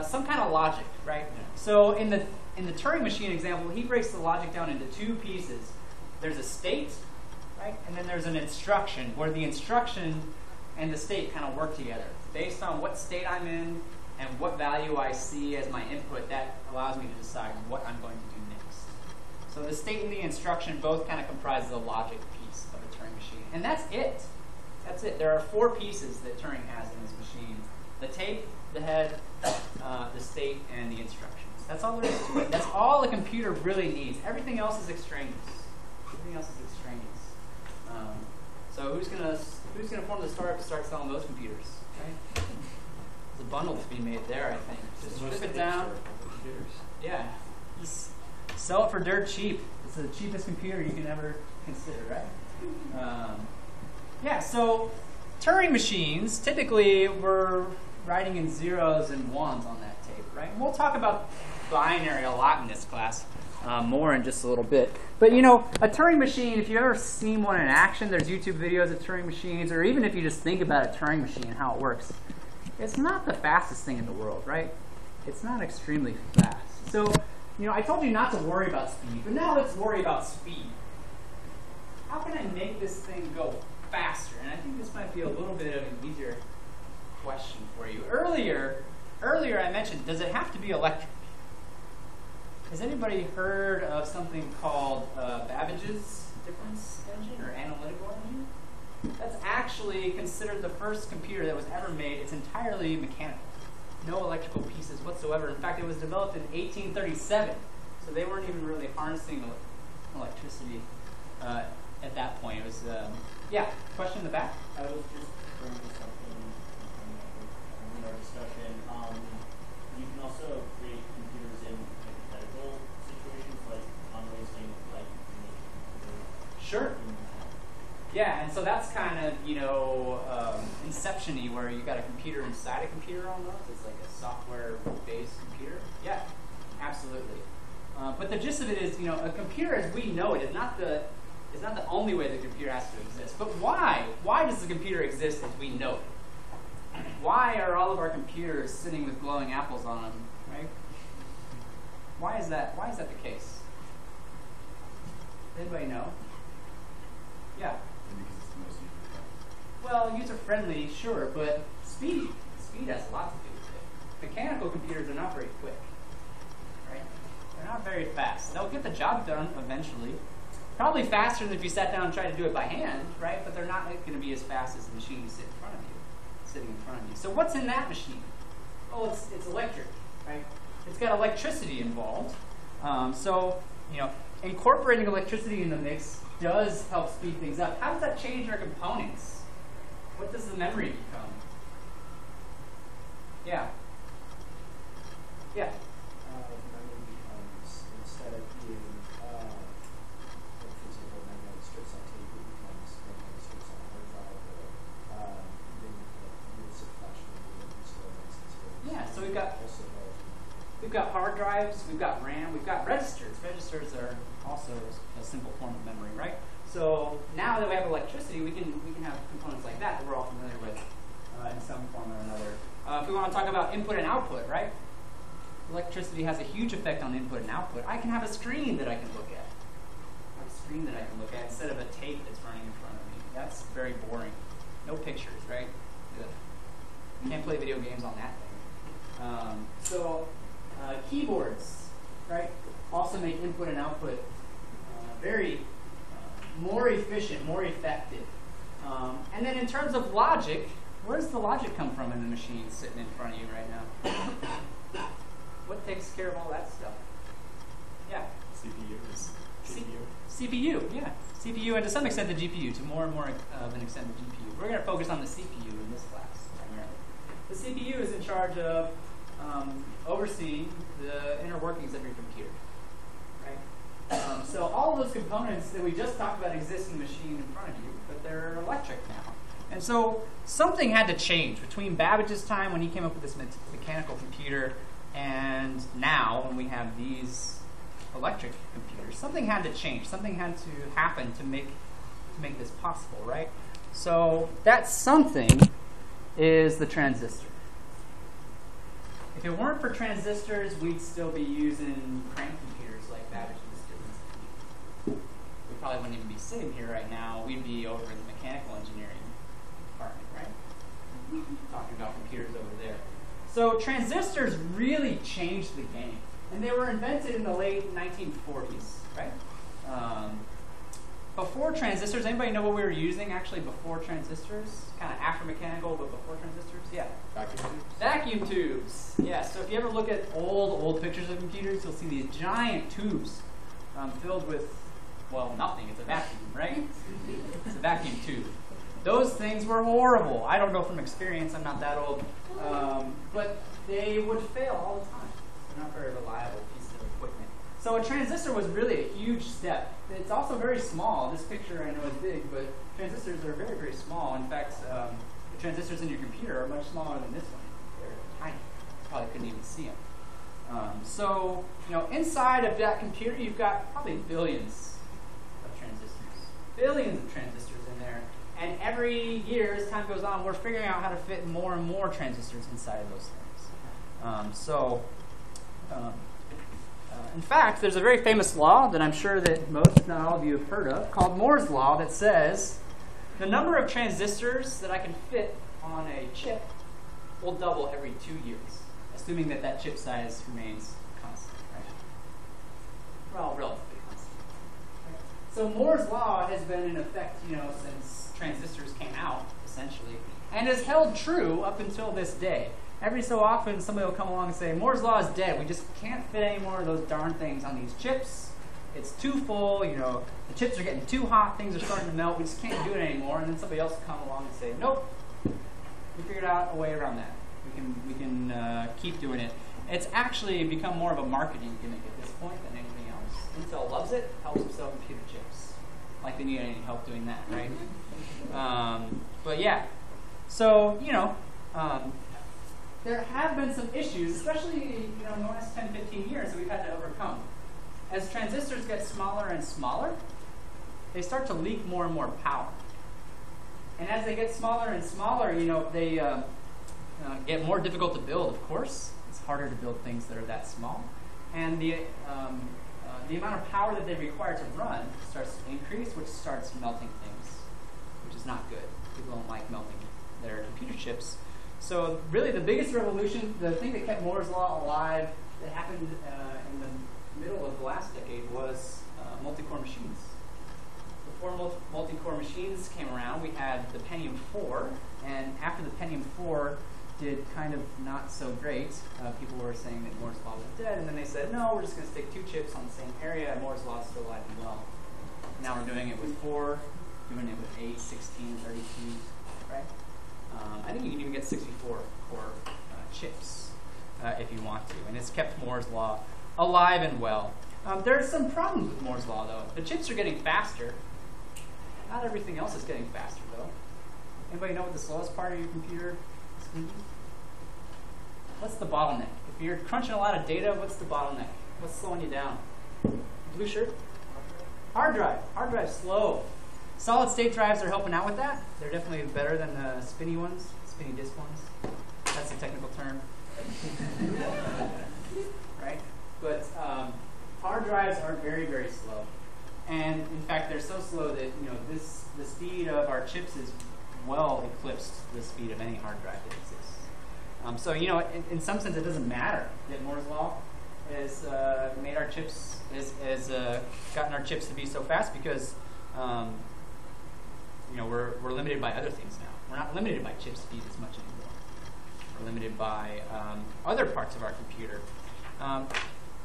Some kind of logic, right? Yeah. So in the Turing Machine example, he breaks the logic down into 2 pieces. There's a state, right, and then there's an instruction where the instruction and the state kind of work together. Based on what state I'm in and what value I see as my input, that allows me to decide what I'm going to do next. So the state and the instruction both kind of comprise the logic piece of a Turing machine. And that's it. That's it. There are 4 pieces that Turing has in his machine. The tape, the head, the state, and the instructions. That's all there is to it. That's all a computer really needs. Everything else is extraneous. Everything else is extraneous. So who's gonna form the startup to start selling those computers? Right? There's a bundle to be made there, I think. Just strip it down. Yeah. Just sell it for dirt cheap. It's the cheapest computer you can ever consider, right? Yeah, so Turing machines, typically we're writing in 0s and 1s on that tape, right? And we'll talk about binary a lot in this class, more in just a little bit. But a Turing machine, if you've ever seen one in action, there's YouTube videos of Turing machines, or even if you just think about a Turing machine and how it works, it's not the fastest thing in the world, right? It's not extremely fast. So, I told you not to worry about speed, but now let's worry about speed. How can I make this thing go faster? And I think this might be a little bit of an easier question for you. Earlier I mentioned, does it have to be electric? Has anybody heard of something called Babbage's difference engine or analytical engine? That's actually considered the first computer that was ever made. It's entirely mechanical. No electrical pieces whatsoever. In fact, it was developed in 1837. So they weren't even really harnessing electricity at that point. It was, yeah, question in the back? I was just bringing something in our discussion. You can also create computers in hypothetical situations, like unwasting light information. Sure. Yeah, and so that's kind of, you know, Inception-y, where you got a computer inside a computer almost. It's like a software-based computer. Yeah, absolutely. But the gist of it is, you know, a computer as we know it is not the only way the computer has to exist. But why? Why does the computer exist as we know it? Why are all of our computers sitting with glowing apples on them, right? Why is that? Why is that the case? Does anybody know? Yeah. Because it's the most user-friendly. Well, user-friendly, sure, but speed. Speed has a lot to do with it. Mechanical computers are not very quick, right? They're not very fast. They'll get the job done eventually. Probably faster than if you sat down and tried to do it by hand, right? But they're not going to be as fast as the machine you sit in front of you, sitting in front of you. So what's in that machine? Oh, it's electric, right? It's got electricity involved. So, you know, incorporating electricity in the mix does help speed things up. How does that change our components? What does the memory become? Yeah. Yeah. Memory becomes, instead of being, like for example, magnetic strips on tape, it becomes magnetic strips on a hard drive, or even units of flash memory that we store instances. Yeah, so we've got hard drives, we've got RAM, we've got registers. Registers are also a simple form of memory, right? So now that we have electricity, we can have components like that we're all familiar with in some form or another. If we want to talk about input and output, right? Electricity has a huge effect on input and output. I can have a screen that I can look at. Instead of a tape that's running in front of me. That's very boring. No pictures, right? Ugh. You can't play video games on that thing. Keyboards, right, also make input and output very more efficient, more effective. And then in terms of logic, where does the logic come from in the machine sitting in front of you right now? What takes care of all that stuff? Yeah. CPUs. CPU, yeah. CPU, and to some extent the GPU, to more and more of an extent the GPU. We're going to focus on the CPU in this class primarily. The CPU is in charge of overseeing the inner workings of your computer, right? So all of those components that we just talked about exist in the machine in front of you, but they're electric now. And so something had to change between Babbage's time when he came up with this mechanical computer and now when we have these electric computers. Something had to change. Something had to happen to make this possible, right? So that something is the transistor. If it weren't for transistors, we'd still be using crank computers like Babbage's did. We probably wouldn't even be sitting here right now. We'd be over in the mechanical engineering department, right? Talking about computers over there. So transistors really changed the game. And they were invented in the late 1940s, right? Before transistors, anybody know what we were using actually before transistors? Kind of after mechanical, but before transistors? Yeah. Vacuum tubes? Vacuum tubes. Yeah, so if you ever look at old pictures of computers, you'll see these giant tubes filled with, well, nothing. It's a vacuum, right? It's a vacuum tube. Those things were horrible. I don't know from experience. I'm not that old. But they would fail all the time. They're not very reliable pieces of equipment. So a transistor was really a huge step. It's also very small. This picture I know is big, but transistors are very, very small. In fact, the transistors in your computer are much smaller than this one. They're tiny. You probably couldn't even see them. So, you know, inside of that computer, you've got probably billions of transistors. Billions of transistors in there. And every year, as time goes on, we're figuring out how to fit more and more transistors inside of those things. In fact, there's a very famous law that I'm sure that most, if not all of you, have heard of, called Moore's Law, that says the number of transistors that I can fit on a chip will double every 2 years, assuming that that chip size remains constant. Right? well, relatively constant. Right? So Moore's law has been in effect, since transistors came out, essentially, and has held true up until this day. Every so often, somebody will come along and say, Moore's law is dead. We just can't fit any more of those darn things on these chips. It's too full. The chips are getting too hot. Things are starting to melt. We just can't do it anymore. And then somebody else will come along and say, nope, we figured out a way around that. We can keep doing it. It's actually become more of a marketing gimmick at this point than anything else. Intel loves it. Helps them sell computer chips. Like they need any help doing that, right? But yeah. So, there have been some issues, especially in the last 10, 15 years that we've had to overcome. As transistors get smaller and smaller, they start to leak more and more power. And as they get smaller and smaller, they get more difficult to build, of course. It's harder to build things that are that small. And the amount of power that they require to run starts to increase, which starts melting things, which is not good. People don't like melting their computer chips. So really the biggest revolution, the thing that kept Moore's law alive that happened in the middle of the last decade was multi-core machines. Before multi-core machines came around, we had the Pentium 4, and after the Pentium 4 did kind of not so great, people were saying that Moore's law was dead, and then they said, no, we're just going to stick 2 chips on the same area, and Moore's law is still alive and well. Now we're doing it with 4, doing it with 8, 16, 32, right? I think you can even get 64-core chips if you want to, and it's kept Moore's law alive and well. There are some problems with Moore's law, though. The chips are getting faster. Not everything else is getting faster, though. Anybody know what the slowest part of your computer is going to be? What's the bottleneck? If you're crunching a lot of data, what's the bottleneck? What's slowing you down? Blue shirt? Hard drive. Hard drive's slow. Solid state drives are helping out with that. They're definitely better than the spinny ones, spinny disk ones. That's a technical term. Right? But hard drives are very, very slow. And in fact, they're so slow that the speed of our chips is well eclipsed the speed of any hard drive that exists. So in some sense, it doesn't matter that Moore's law has made our chips has gotten our chips to be so fast because we're limited by other things now. We're not limited by chip speed as much anymore. We're limited by other parts of our computer.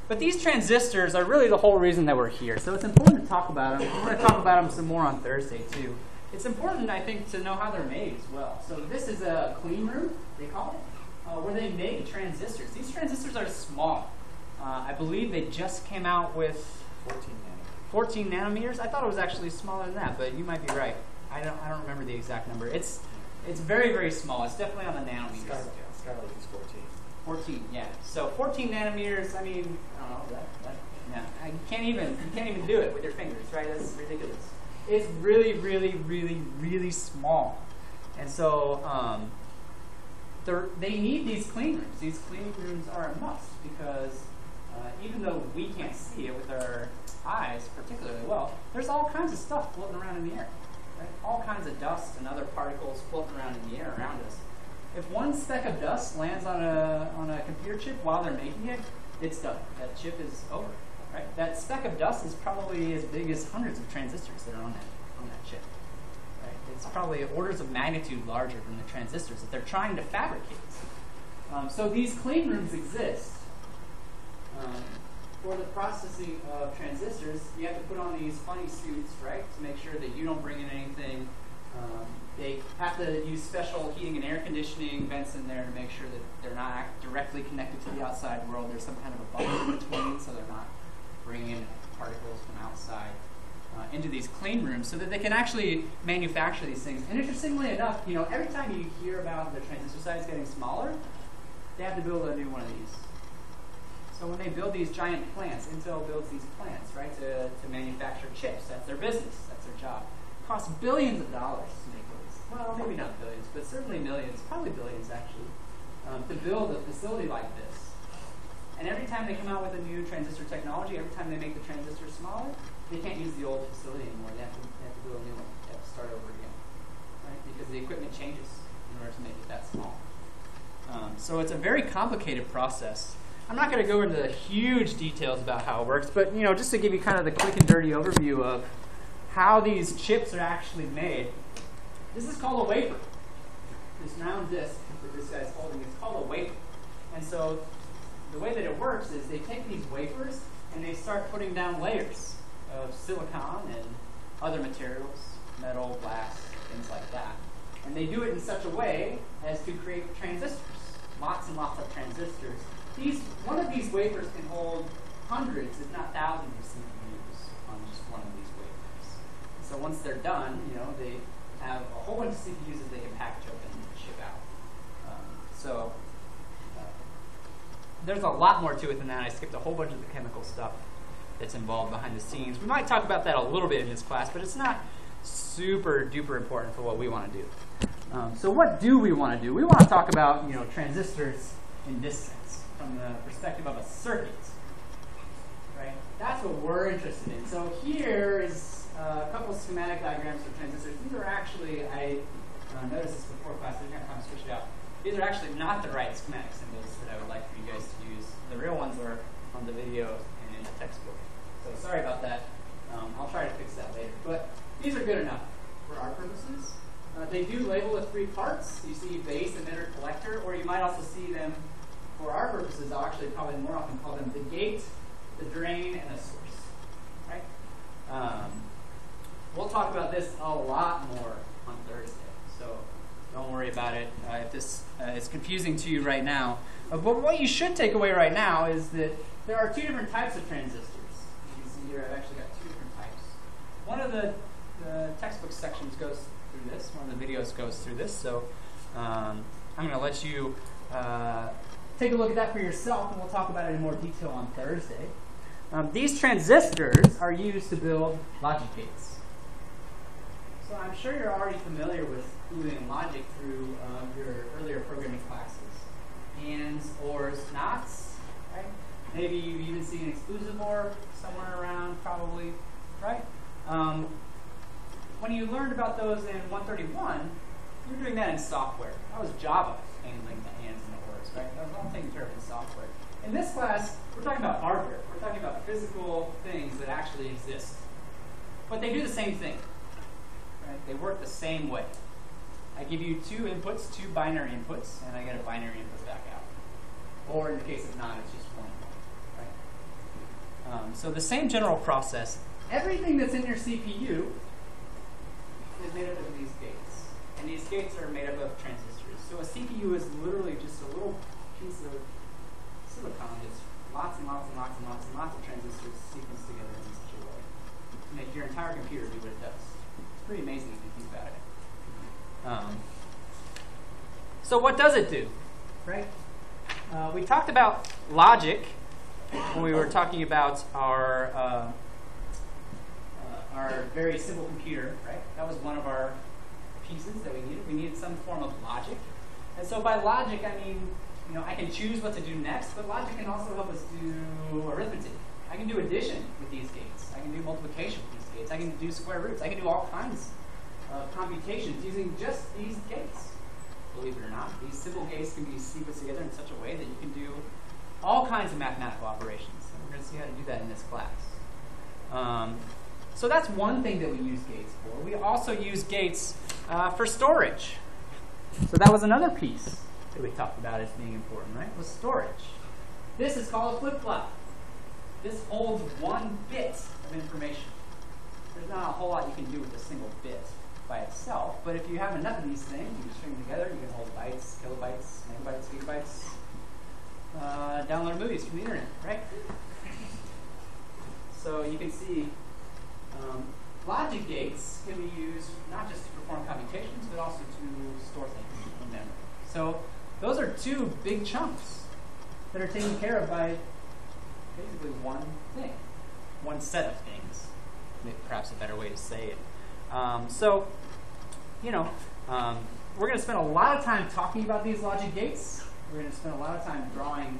But these transistors are really the whole reason that we're here. So it's important to talk about them. We're going to talk about them some more on Thursday, too. It's important, I think, to know how they're made as well. So this is a clean room, they call it, where they make transistors. These transistors are small. I believe they just came out with 14 nanometers. I thought it was actually smaller than that, but you might be right. I don't remember the exact number. It's very, very small. It's definitely on the nanometer scale. Skylight is 14. 14, yeah. So 14 nanometers. I mean, I don't know. You can't even do it with your fingers, right? That's ridiculous. It's really, really, really, really small, and so they need these clean rooms. These clean rooms are a must because even though we can't see it with our eyes particularly well, there's all kinds of stuff floating around in the air. Right? All kinds of dust and other particles floating around in the air around us. If one speck of dust lands on a computer chip while they're making it, it's done. That chip is over. Right? That speck of dust is probably as big as hundreds of transistors that are on that chip. Right? It's probably orders of magnitude larger than the transistors that they're trying to fabricate. So these clean rooms exist. For the processing of transistors, you have to put on these funny suits, right, to make sure that you don't bring in anything. They have to use special heating and air conditioning vents in there to make sure that they're not directly connected to the outside world. There's some kind of a buffer in between, so they're not bringing in particles from outside into these clean rooms, so that they can actually manufacture these things. And interestingly enough, every time you hear about the transistor size getting smaller, they have to build a new one of these. So when they build these giant plants, Intel builds these plants, right, to manufacture chips. That's their business. That's their job. It costs billions of dollars to make those. Well, maybe not billions, but certainly millions, probably billions actually, to build a facility like this. And every time they come out with a new transistor technology, every time they make the transistor smaller, they can't use the old facility anymore. They have to build a new one. They have to start over again, right? Because the equipment changes in order to make it that small. So it's a very complicated process. I'm not going to go into huge details about how it works, but just to give you kind of the quick and dirty overview of how these chips are actually made. This is called a wafer. This round disc that this guy's holding is called a wafer. And so the way that it works is they take these wafers and they start putting down layers of silicon and other materials, metal, glass, things like that. And they do it in such a way as to create transistors, lots and lots of transistors. One of these wafers can hold hundreds, if not thousands, of CPUs on just one of these wafers. So once they're done, they have a whole bunch of CPUs that they can package up and ship out. There's a lot more to it than that. I skipped a whole bunch of the chemical stuff that's involved behind the scenes. We might talk about that a little bit in this class, but it's not super duper important for what we want to do. So what do we want to do? We want to talk about transistors in this sense, from the perspective of a circuit. Right? That's what we're interested in. So here is a couple schematic diagrams for transistors. These are actually, I noticed this before class, so we're going to kind of switch it out. These are actually not the right schematic symbols that I would like for you guys to use. The real ones are on the video and in the textbook. So sorry about that. I'll try to fix that later. But these are good enough for our purposes. They do label the three parts. You see base, emitter, collector, or you might also see them, for our purposes, I'll actually probably more often call them the gate, the drain, and the source. Right? We'll talk about this a lot more on Thursday. So don't worry about it if this is confusing to you right now. But what you should take away right now is that there are two different types of transistors. You can see here I've actually got two different types. One of the textbook sections goes through this. One of the videos goes through this. So I'm going to let you take a look at that for yourself, and we'll talk about it in more detail on Thursday. These transistors are used to build logic gates. So I'm sure you're already familiar with Boolean logic through your earlier programming classes. Ands, ors, nots, right? Maybe you've even seen an exclusive OR somewhere around, probably, right? When you learned about those in 131, you were doing that in software. That was Java handling the ands and the ors, right? That was all taken care of in software. In this class, we're talking about hardware. We're talking about physical things that actually exist. But they do the same thing. Right? They work the same way. I give you two inputs, two binary inputs, and I get a binary input back out. Or in the case of not, it's just one. Right? So the same general process. Everything that's in your CPU is made up of these gates. And these gates are made up of transistors. So a CPU is literally just a little piece of silicon that's lots and lots and lots and lots and lots of transistors sequenced together in such a way to make your entire computer do what it does. It's pretty amazing if you think about it. So what does it do? Right? We talked about logic when we were talking about our very simple computer, right? That was one of our pieces that we needed. We needed some form of logic. And so by logic, I mean, I can choose what to do next, but logic can also help us do arithmetic. I can do addition with these gates. I can do multiplication with these gates. I can do square roots. I can do all kinds of computations using just these gates. Believe it or not, these simple gates can be sequenced together in such a way that you can do all kinds of mathematical operations. And we're going to see how to do that in this class. So that's one thing that we use gates for. We also use gates for storage. So that was another piece that we talked about as being important, right? Was storage. This is called a flip-flop. This holds one bit of information. There's not a whole lot you can do with a single bit by itself, but if you have enough of these things, you can string them together, you can hold bytes, kilobytes, megabytes, gigabytes, download movies from the internet, right? So you can see logic gates can be used not just to perform computations, but also to store things in memory. So those are two big chunks that are taken care of by basically one thing, one set of things, perhaps a better way to say it. We're going to spend a lot of time talking about these logic gates. We're going to spend a lot of time drawing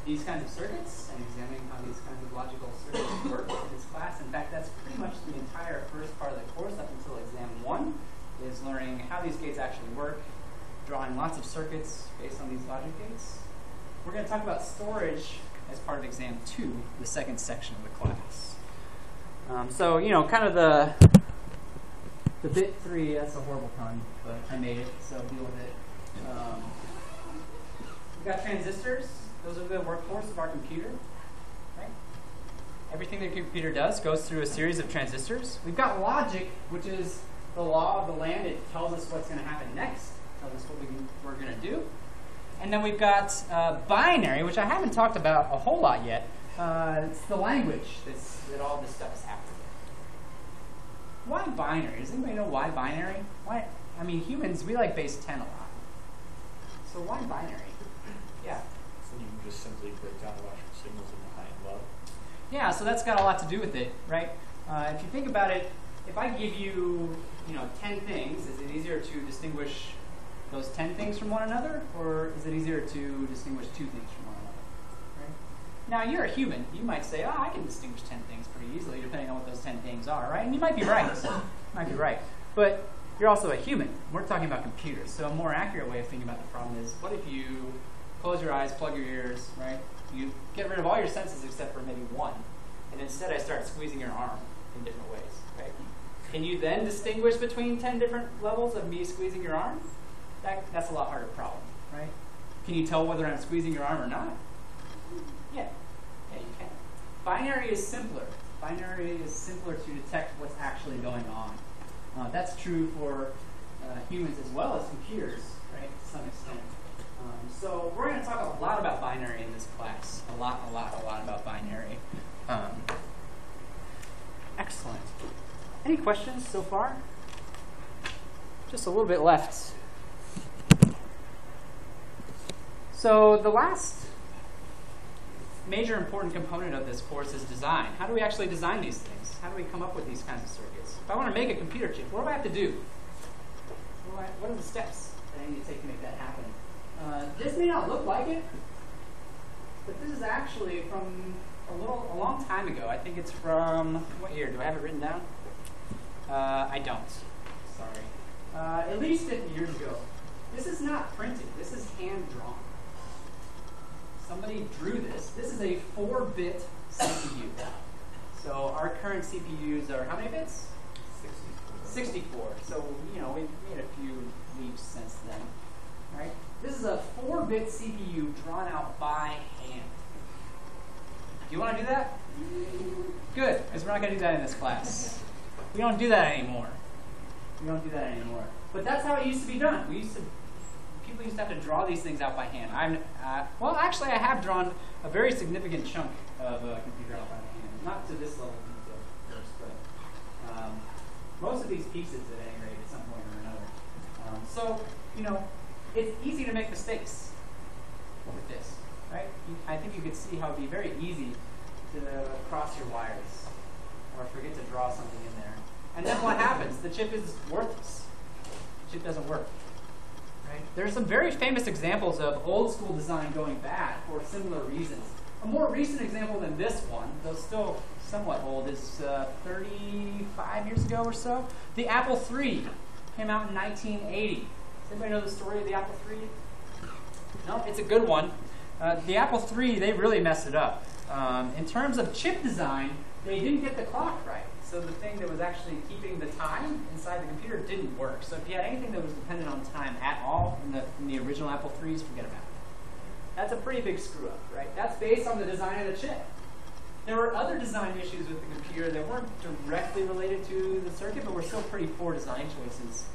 these kinds of circuits and examining how these kinds of logical circuits work in this class. In fact, that's pretty much the entire first part of the course up until exam 1 is learning how these gates actually work, drawing lots of circuits based on these logic gates. We're going to talk about storage as part of exam 2, the second section of the class. So, you know, kind of the bit 3, that's a horrible pun, but I made it, so deal with it. We've got transistors. Those are the workhorse of our computer. Right? Everything the computer does goes through a series of transistors. We've got logic, which is the law of the land. It tells us what's going to happen next, tells us what we're going to do. And then we've got binary, which I haven't talked about a whole lot yet. It's the language that all this stuff is happening. Why binary? Does anybody know why binary? Why? I mean, humans, we like base 10 a lot. So why binary? Yeah. So you can just simply break down electrical signals into high and low. Yeah, so that's got a lot to do with it, right? If you think about it, if I give you, 10 things, is it easier to distinguish those 10 things from one another, or is it easier to distinguish 2 things from one another? Right? Now, you're a human. You might say, oh, I can distinguish 10 things pretty easily, depending on what those 10 things are, right? And you might be right. But you're also a human. We're talking about computers. So a more accurate way of thinking about the problem is, what if you close your eyes, plug your ears, right? You get rid of all your senses except for maybe one, and instead I start squeezing your arm in different ways, right? Can you then distinguish between 10 different levels of me squeezing your arm? That's a lot harder problem, right? Can you tell whether I'm squeezing your arm or not? Yeah, you can. Binary is simpler. Binary is simpler to detect what's actually going on. That's true for humans as well as computers, right, to some extent. So we're going to talk a lot about binary in this class. A lot about binary. Excellent. Any questions so far? Just a little bit left. So the last major important component of this course is design. How do we actually design these things? How do we come up with these kinds of circuits? If I want to make a computer chip, what do I have to do? What are the steps that I need to take to make that happen? This may not look like it, but this is actually from a long time ago. I think it's from, what year? Do I have it written down? I don't. Sorry. At least 50 years ago. This is not printed. This is hand-drawn. Somebody drew this. This is a 4-bit CPU. So our current CPUs are how many bits? 64. So, we've made a few leaps since then. Right? This is a 4-bit CPU drawn out by hand. Do you want to do that? Good, because we're not going to do that in this class. We don't do that anymore. But that's how it used to be done. People used to have to draw these things out by hand. Well, actually, I have drawn a very significant chunk of a computer out by hand. Not to this level of detail, of course, but most of these pieces, at any rate, at some point or another. So, it's easy to make mistakes with this, right? I think you could see how it would be very easy to cross your wires or forget to draw something in there. And then what happens? The chip is worthless. The chip doesn't work. Right? There are some very famous examples of old school design going bad for similar reasons. A more recent example than this one, though still somewhat old, is 35 years ago or so. The Apple III came out in 1980. Does anybody know the story of the Apple III? No, it's a good one. The Apple III, they really messed it up. In terms of chip design, they didn't get the clock right. So the thing that was actually keeping the time inside the computer didn't work. So if you had anything that was dependent on time at all in the original Apple IIIs, forget about it. That's a pretty big screw up, right? That's based on the design of the chip. There were other design issues with the computer that weren't directly related to the circuit, but were still pretty poor design choices.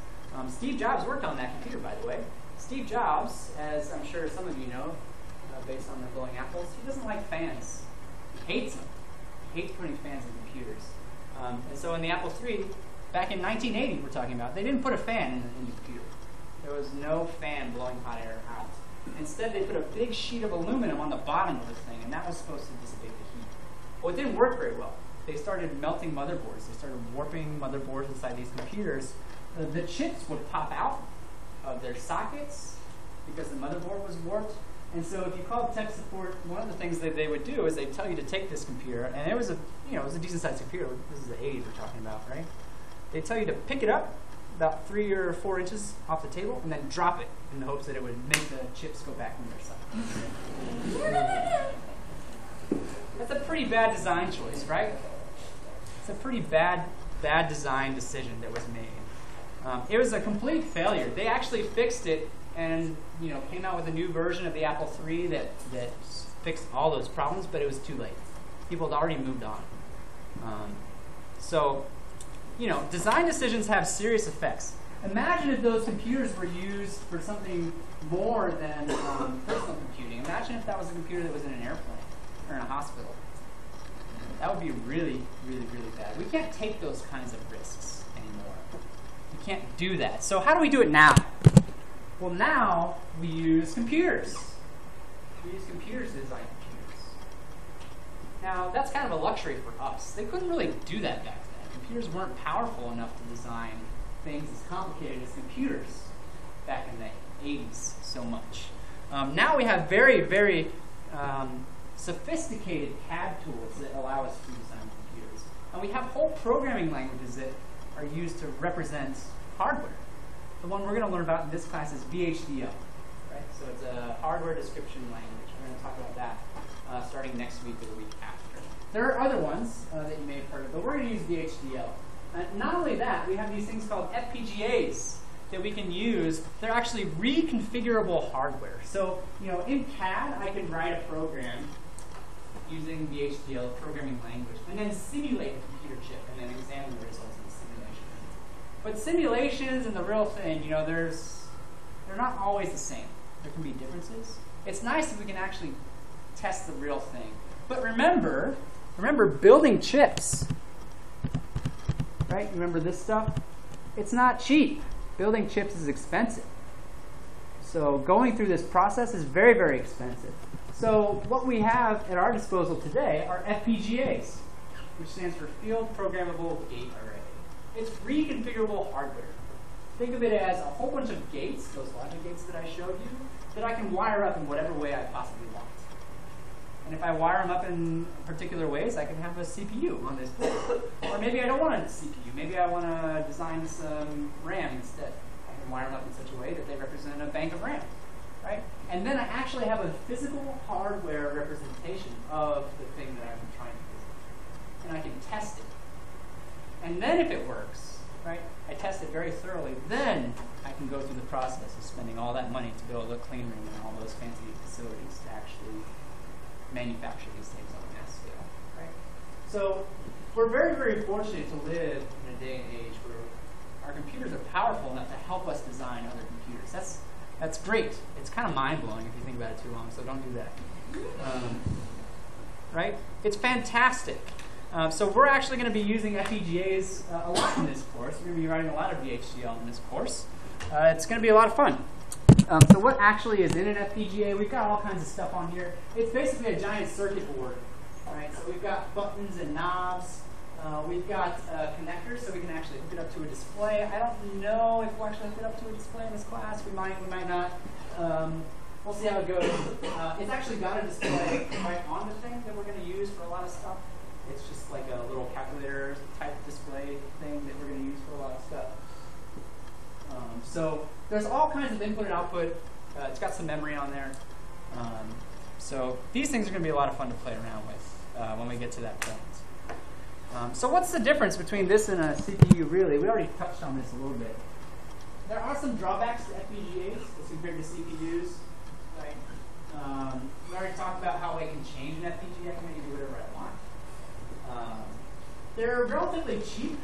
Steve Jobs worked on that computer, by the way. Steve Jobs, as I'm sure some of you know, based on the glowing apples, he doesn't like fans. He hates them. He hates putting fans in computers. And so in the Apple III, back in 1980 we're talking about, they didn't put a fan in the computer. There was no fan blowing hot air out. Instead, they put a big sheet of aluminum on the bottom of the thing, and that was supposed to dissipate the heat. Well, it didn't work very well. They started melting motherboards. They started warping motherboards inside these computers. The chips would pop out of their sockets because the motherboard was warped. And so if you called tech support, one of the things that they would do is they'd tell you to take this computer, and it was a decent sized computer. This is the 80s we're talking about, right? They'd tell you to pick it up about 3 or 4 inches off the table and then drop it in the hopes that it would make the chips go back in their sockets. That's a pretty bad design choice, right? It's a pretty bad design decision that was made. It was a complete failure. They actually fixed it and came out with a new version of the Apple III that fixed all those problems, but it was too late. People had already moved on. So, design decisions have serious effects. Imagine if those computers were used for something more than personal computing. Imagine if that was a computer that was in an airplane or in a hospital. That would be really, really, really bad. We can't take those kinds of risks anymore. We can't do that. So how do we do it now? Well, now we use computers. We use computers to design computers. Now, that's kind of a luxury for us. They couldn't really do that back then. Computers weren't powerful enough to design things as complicated as computers back in the 80s so much. Now we have very, very sophisticated CAD tools that allow us to design computers. And we have whole programming languages that are used to represent hardware. The one we're going to learn about in this class is VHDL. Right? So it's a hardware description language. We're going to talk about that starting next week or the week after. There are other ones that you may have heard of, but we're going to use VHDL. Not only that, we have these things called Fpgas that we can use. They're actually reconfigurable hardware. So, in CAD, I can write a program using VHDL, programming language, and then simulate a computer chip and then examine the results of the simulation. But simulations and the real thing, they're not always the same. There can be differences. It's nice if we can actually test the real thing. But remember building chips. Right? Remember this stuff? It's not cheap. Building chips is expensive. So going through this process is very, very expensive. So what we have at our disposal today are FPGAs, which stands for Field Programmable Gate Array. It's reconfigurable hardware. Think of it as a whole bunch of gates, those logic gates that I showed you, that I can wire up in whatever way I possibly want. And if I wire them up in particular ways, I can have a CPU on this board. Or maybe I don't want a CPU. Maybe I want to design some RAM instead. I can wire them up in such a way that they represent a bank of RAM. Right? And then I actually have a physical hardware representation of the thing that I'm trying to design. And I can test it. And then if it works, right, I test it very thoroughly, then I can go through the process of spending all that money to build a clean room and all those fancy facilities to actually manufacture these things on a mass scale. Right? So we're very, very fortunate to live in a day and age where our computers are powerful enough to help us design other computers. That's great. It's kind of mind-blowing if you think about it too long, so don't do that. Right? It's fantastic. So we're actually going to be using FPGAs a lot in this course. We're going to be writing a lot of VHDL in this course. It's going to be a lot of fun. So what actually is in an FPGA? We've got all kinds of stuff on here. It's basically a giant circuit board. Right? So we've got buttons and knobs. We've got connectors, so we can actually hook it up to a display. I don't know if we'll actually hook it up to a display in this class. We might not. We'll see how it goes. It's actually got a display right on the thing that we're going to use for a lot of stuff. It's just like a little calculator type display thing that we're going to use for a lot of stuff. So there's all kinds of input and output. It's got some memory on there. So these things are going to be a lot of fun to play around with when we get to that point. So what's the difference between this and a CPU, really? We already touched on this a little bit. There are some drawbacks to FPGAs as compared to CPUs. Right? We already talked about how I can change an FPGA. I can make it do whatever I want. They're relatively cheap.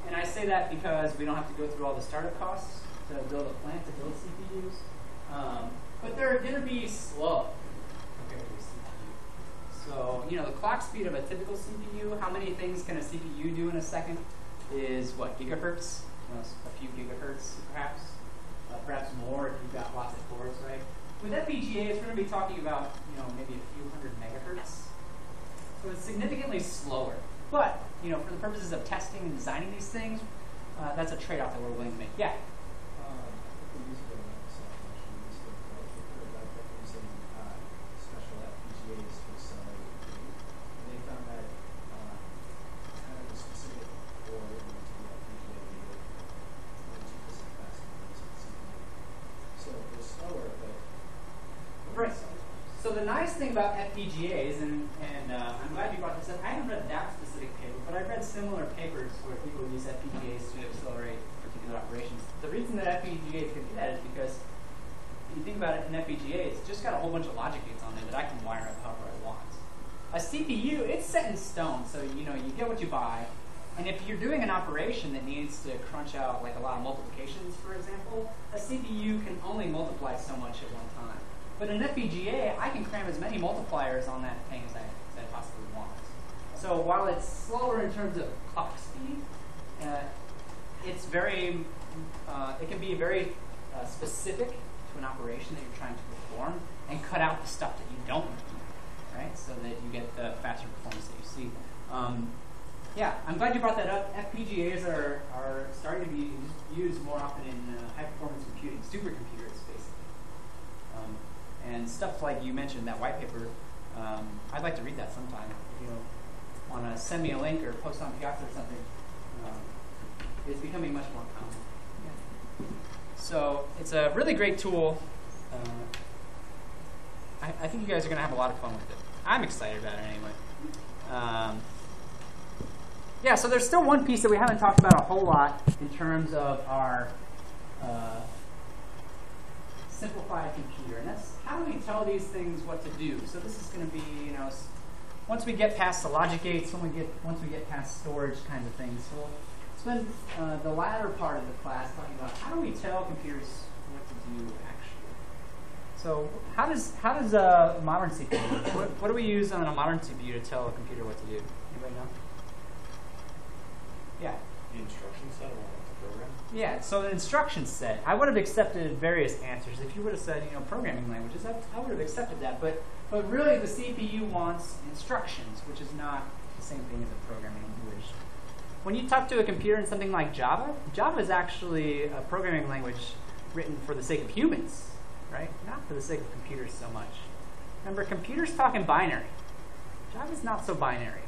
And I say that because we don't have to go through all the startup costs to build a plant to build CPUs. But they're going to be slow compared to a CPU. So, the clock speed of a typical CPU, how many things can a CPU do in a second, is what, gigahertz? A few gigahertz, perhaps. Perhaps more if you've got lots of cores, right? With FPGAs, we're going to be talking about, maybe a few hundred megahertz. So it's significantly slower. But, for the purposes of testing and designing these things, that's a trade-off that we're willing to make. Yeah? the nice thing about FPGAs, and I'm glad you brought this up. I haven't read that specific paper, but I've read similar papers where people use FPGAs to accelerate particular operations. The reason that FPGAs can do that is because if you think about it, in FPGA, it's just got a whole bunch of logic gates on there that I can wire up however I want. A CPU, it's set in stone, so you get what you buy. And if you're doing an operation that needs to crunch out like a lot of multiplications, for example, a CPU can only multiply so much at one time. But in FPGA, I can cram as many multipliers on that thing as I possibly want. So while it's slower in terms of clock speed, it's very, it can be very specific to an operation that you're trying to perform and cut out the stuff that you don't need, right? So that you get the faster performance that you see. Yeah, I'm glad you brought that up. FPGAs are starting to be used more often in high-performance computing, supercomputers, basically. And stuff like you mentioned, that white paper, I'd like to read that sometime. If you want to send me a link or post on Piazza or something, it's becoming much more common. Yeah. So it's a really great tool. I think you guys are going to have a lot of fun with it. I'm excited about it anyway. Yeah, so there's still one piece that we haven't talked about a whole lot in terms of our simplified computer, and that's how do we tell these things what to do. So this is going to be, once we get past the logic gates, once we get past storage kinds of things, we'll spend the latter part of the class talking about how do we tell computers what to do actually. So how does a modern CPU, what do we use on a modern CPU to tell a computer what to do? Anybody know? Yeah. The instruction set or the program? Yeah, so the instruction set, I would have accepted various answers. If you would have said, programming languages, I would have accepted that. But really, the CPU wants instructions, which is not the same thing as a programming language. When you talk to a computer in something like Java, Java is actually a programming language written for the sake of humans, right? Not for the sake of computers so much. Remember, computers talk in binary. Java's not so binary,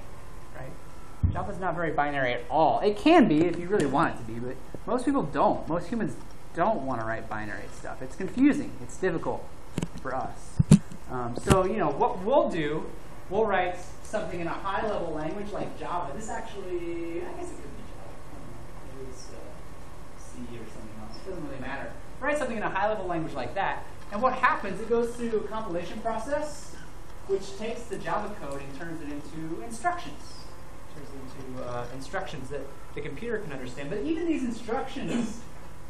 right? Java's not very binary at all. It can be if you really want it to be, but most people don't. Most humans don't want to write binary stuff. It's confusing. It's difficult for us. So, what we'll do, we'll write something in a high-level language like Java. This actually, I guess it could be Java. Maybe it's C or something else. It doesn't really matter. Write something in a high-level language like that, and what happens, it goes through a compilation process, which takes the Java code and turns it into instructions. Instructions that the computer can understand. But even these instructions,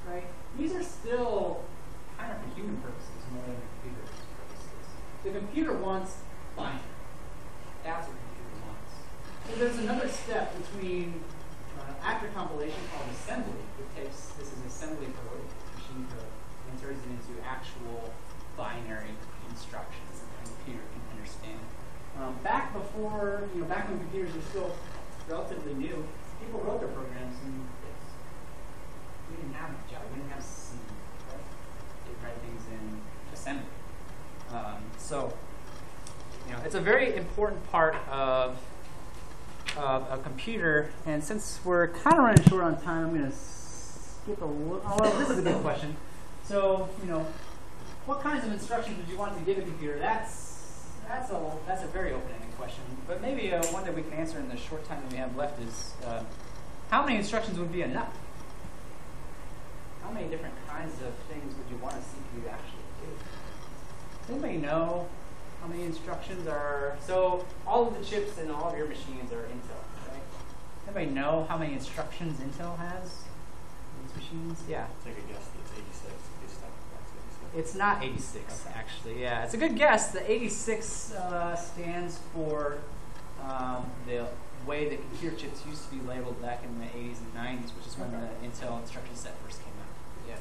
right, these are still kind of for human purposes more than computer purposes. The computer wants binary. That's what the computer wants. So there's another step between after compilation called assembly. This is assembly code, machine code, and turns it into actual binary instructions that the computer can understand. Back when computers were still relatively new, people wrote their programs in this. We didn't have Java, we didn't have C, right? They'd write things in assembly. It's a very important part of a computer, and since we're kind of running short on time, I'm going to skip a little. Oh, well, this is a good question. So, what kinds of instructions would you want to give a computer? That's a very open-ended question, but maybe one that we can answer in the short time that we have left is how many instructions would be enough? How many different kinds of things would you want a CPU to actually do? Does anybody know how many instructions are? So all of the chips in all of your machines are Intel, right? Anybody know how many instructions Intel has in these machines? Yeah. Take a guess. It's 86. It's not 86, actually. Yeah, it's a good guess. The 86 stands for the way that computer chips used to be labeled back in the 80s and 90s, which is when the Intel instruction set first came out. Yeah,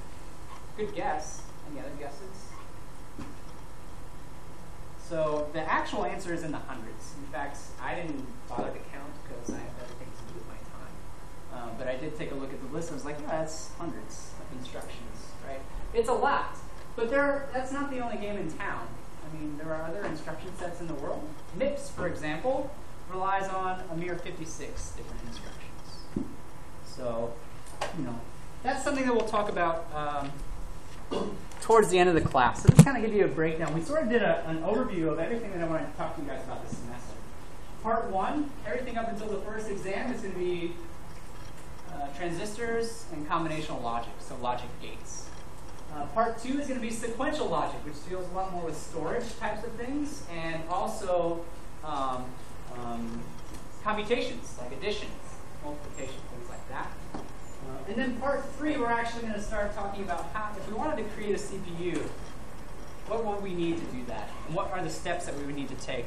good guess. Any other guesses? So the actual answer is in the hundreds. In fact, I didn't bother to count because I have other things to do with my time. But I did take a look at the list and I was like, yeah, that's hundreds of instructions, right? It's a lot. But that's not the only game in town. I mean, there are other instruction sets in the world. MIPS, for example, relies on a mere 56 different instructions. So, that's something that we'll talk about towards the end of the class. So just kind of give you a breakdown. We sort of did an overview of everything that I wanted to talk to you guys about this semester. Part 1, everything up until the first exam is going to be transistors and combinational logic, so logic gates. Part 2 is going to be sequential logic, which deals a lot more with storage types of things, and also computations, like additions, multiplication, things like that. And then part 3, we're actually going to start talking about how, if we wanted to create a CPU, what would we need to do that? And what are the steps that we would need to take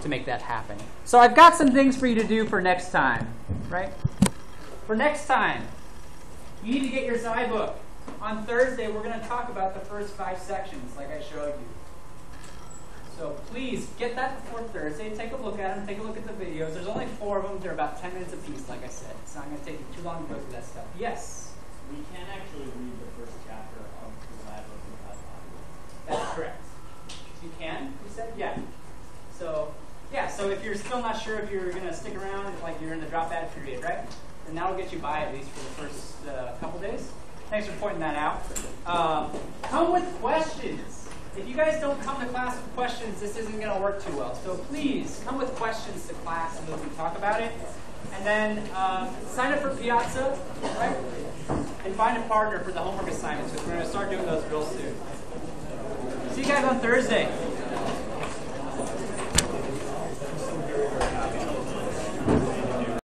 to make that happen? So I've got some things for you to do for next time, right? For next time, you need to get your Xi book. On Thursday, we're going to talk about the first 5 sections, like I showed you. So please, get that before Thursday. Take a look at them. Take a look at the videos. There's only 4 of them. They're about 10 minutes apiece, like I said. It's not going to take you too long to go through that stuff. Yes? We can actually read the first chapter of the Xi book without audio. That's correct. You can, you said? Yeah. So, yeah, so if you're still not sure if you're going to stick around, like you're in the drop out period, right? Then that'll get you by at least for the first couple days. Thanks for pointing that out. Come with questions. If you guys don't come to class with questions, this isn't going to work too well. So please, come with questions to class so that we can talk about it. And then sign up for Piazza, right? And find a partner for the homework assignments, because we're going to start doing those real soon. See you guys on Thursday.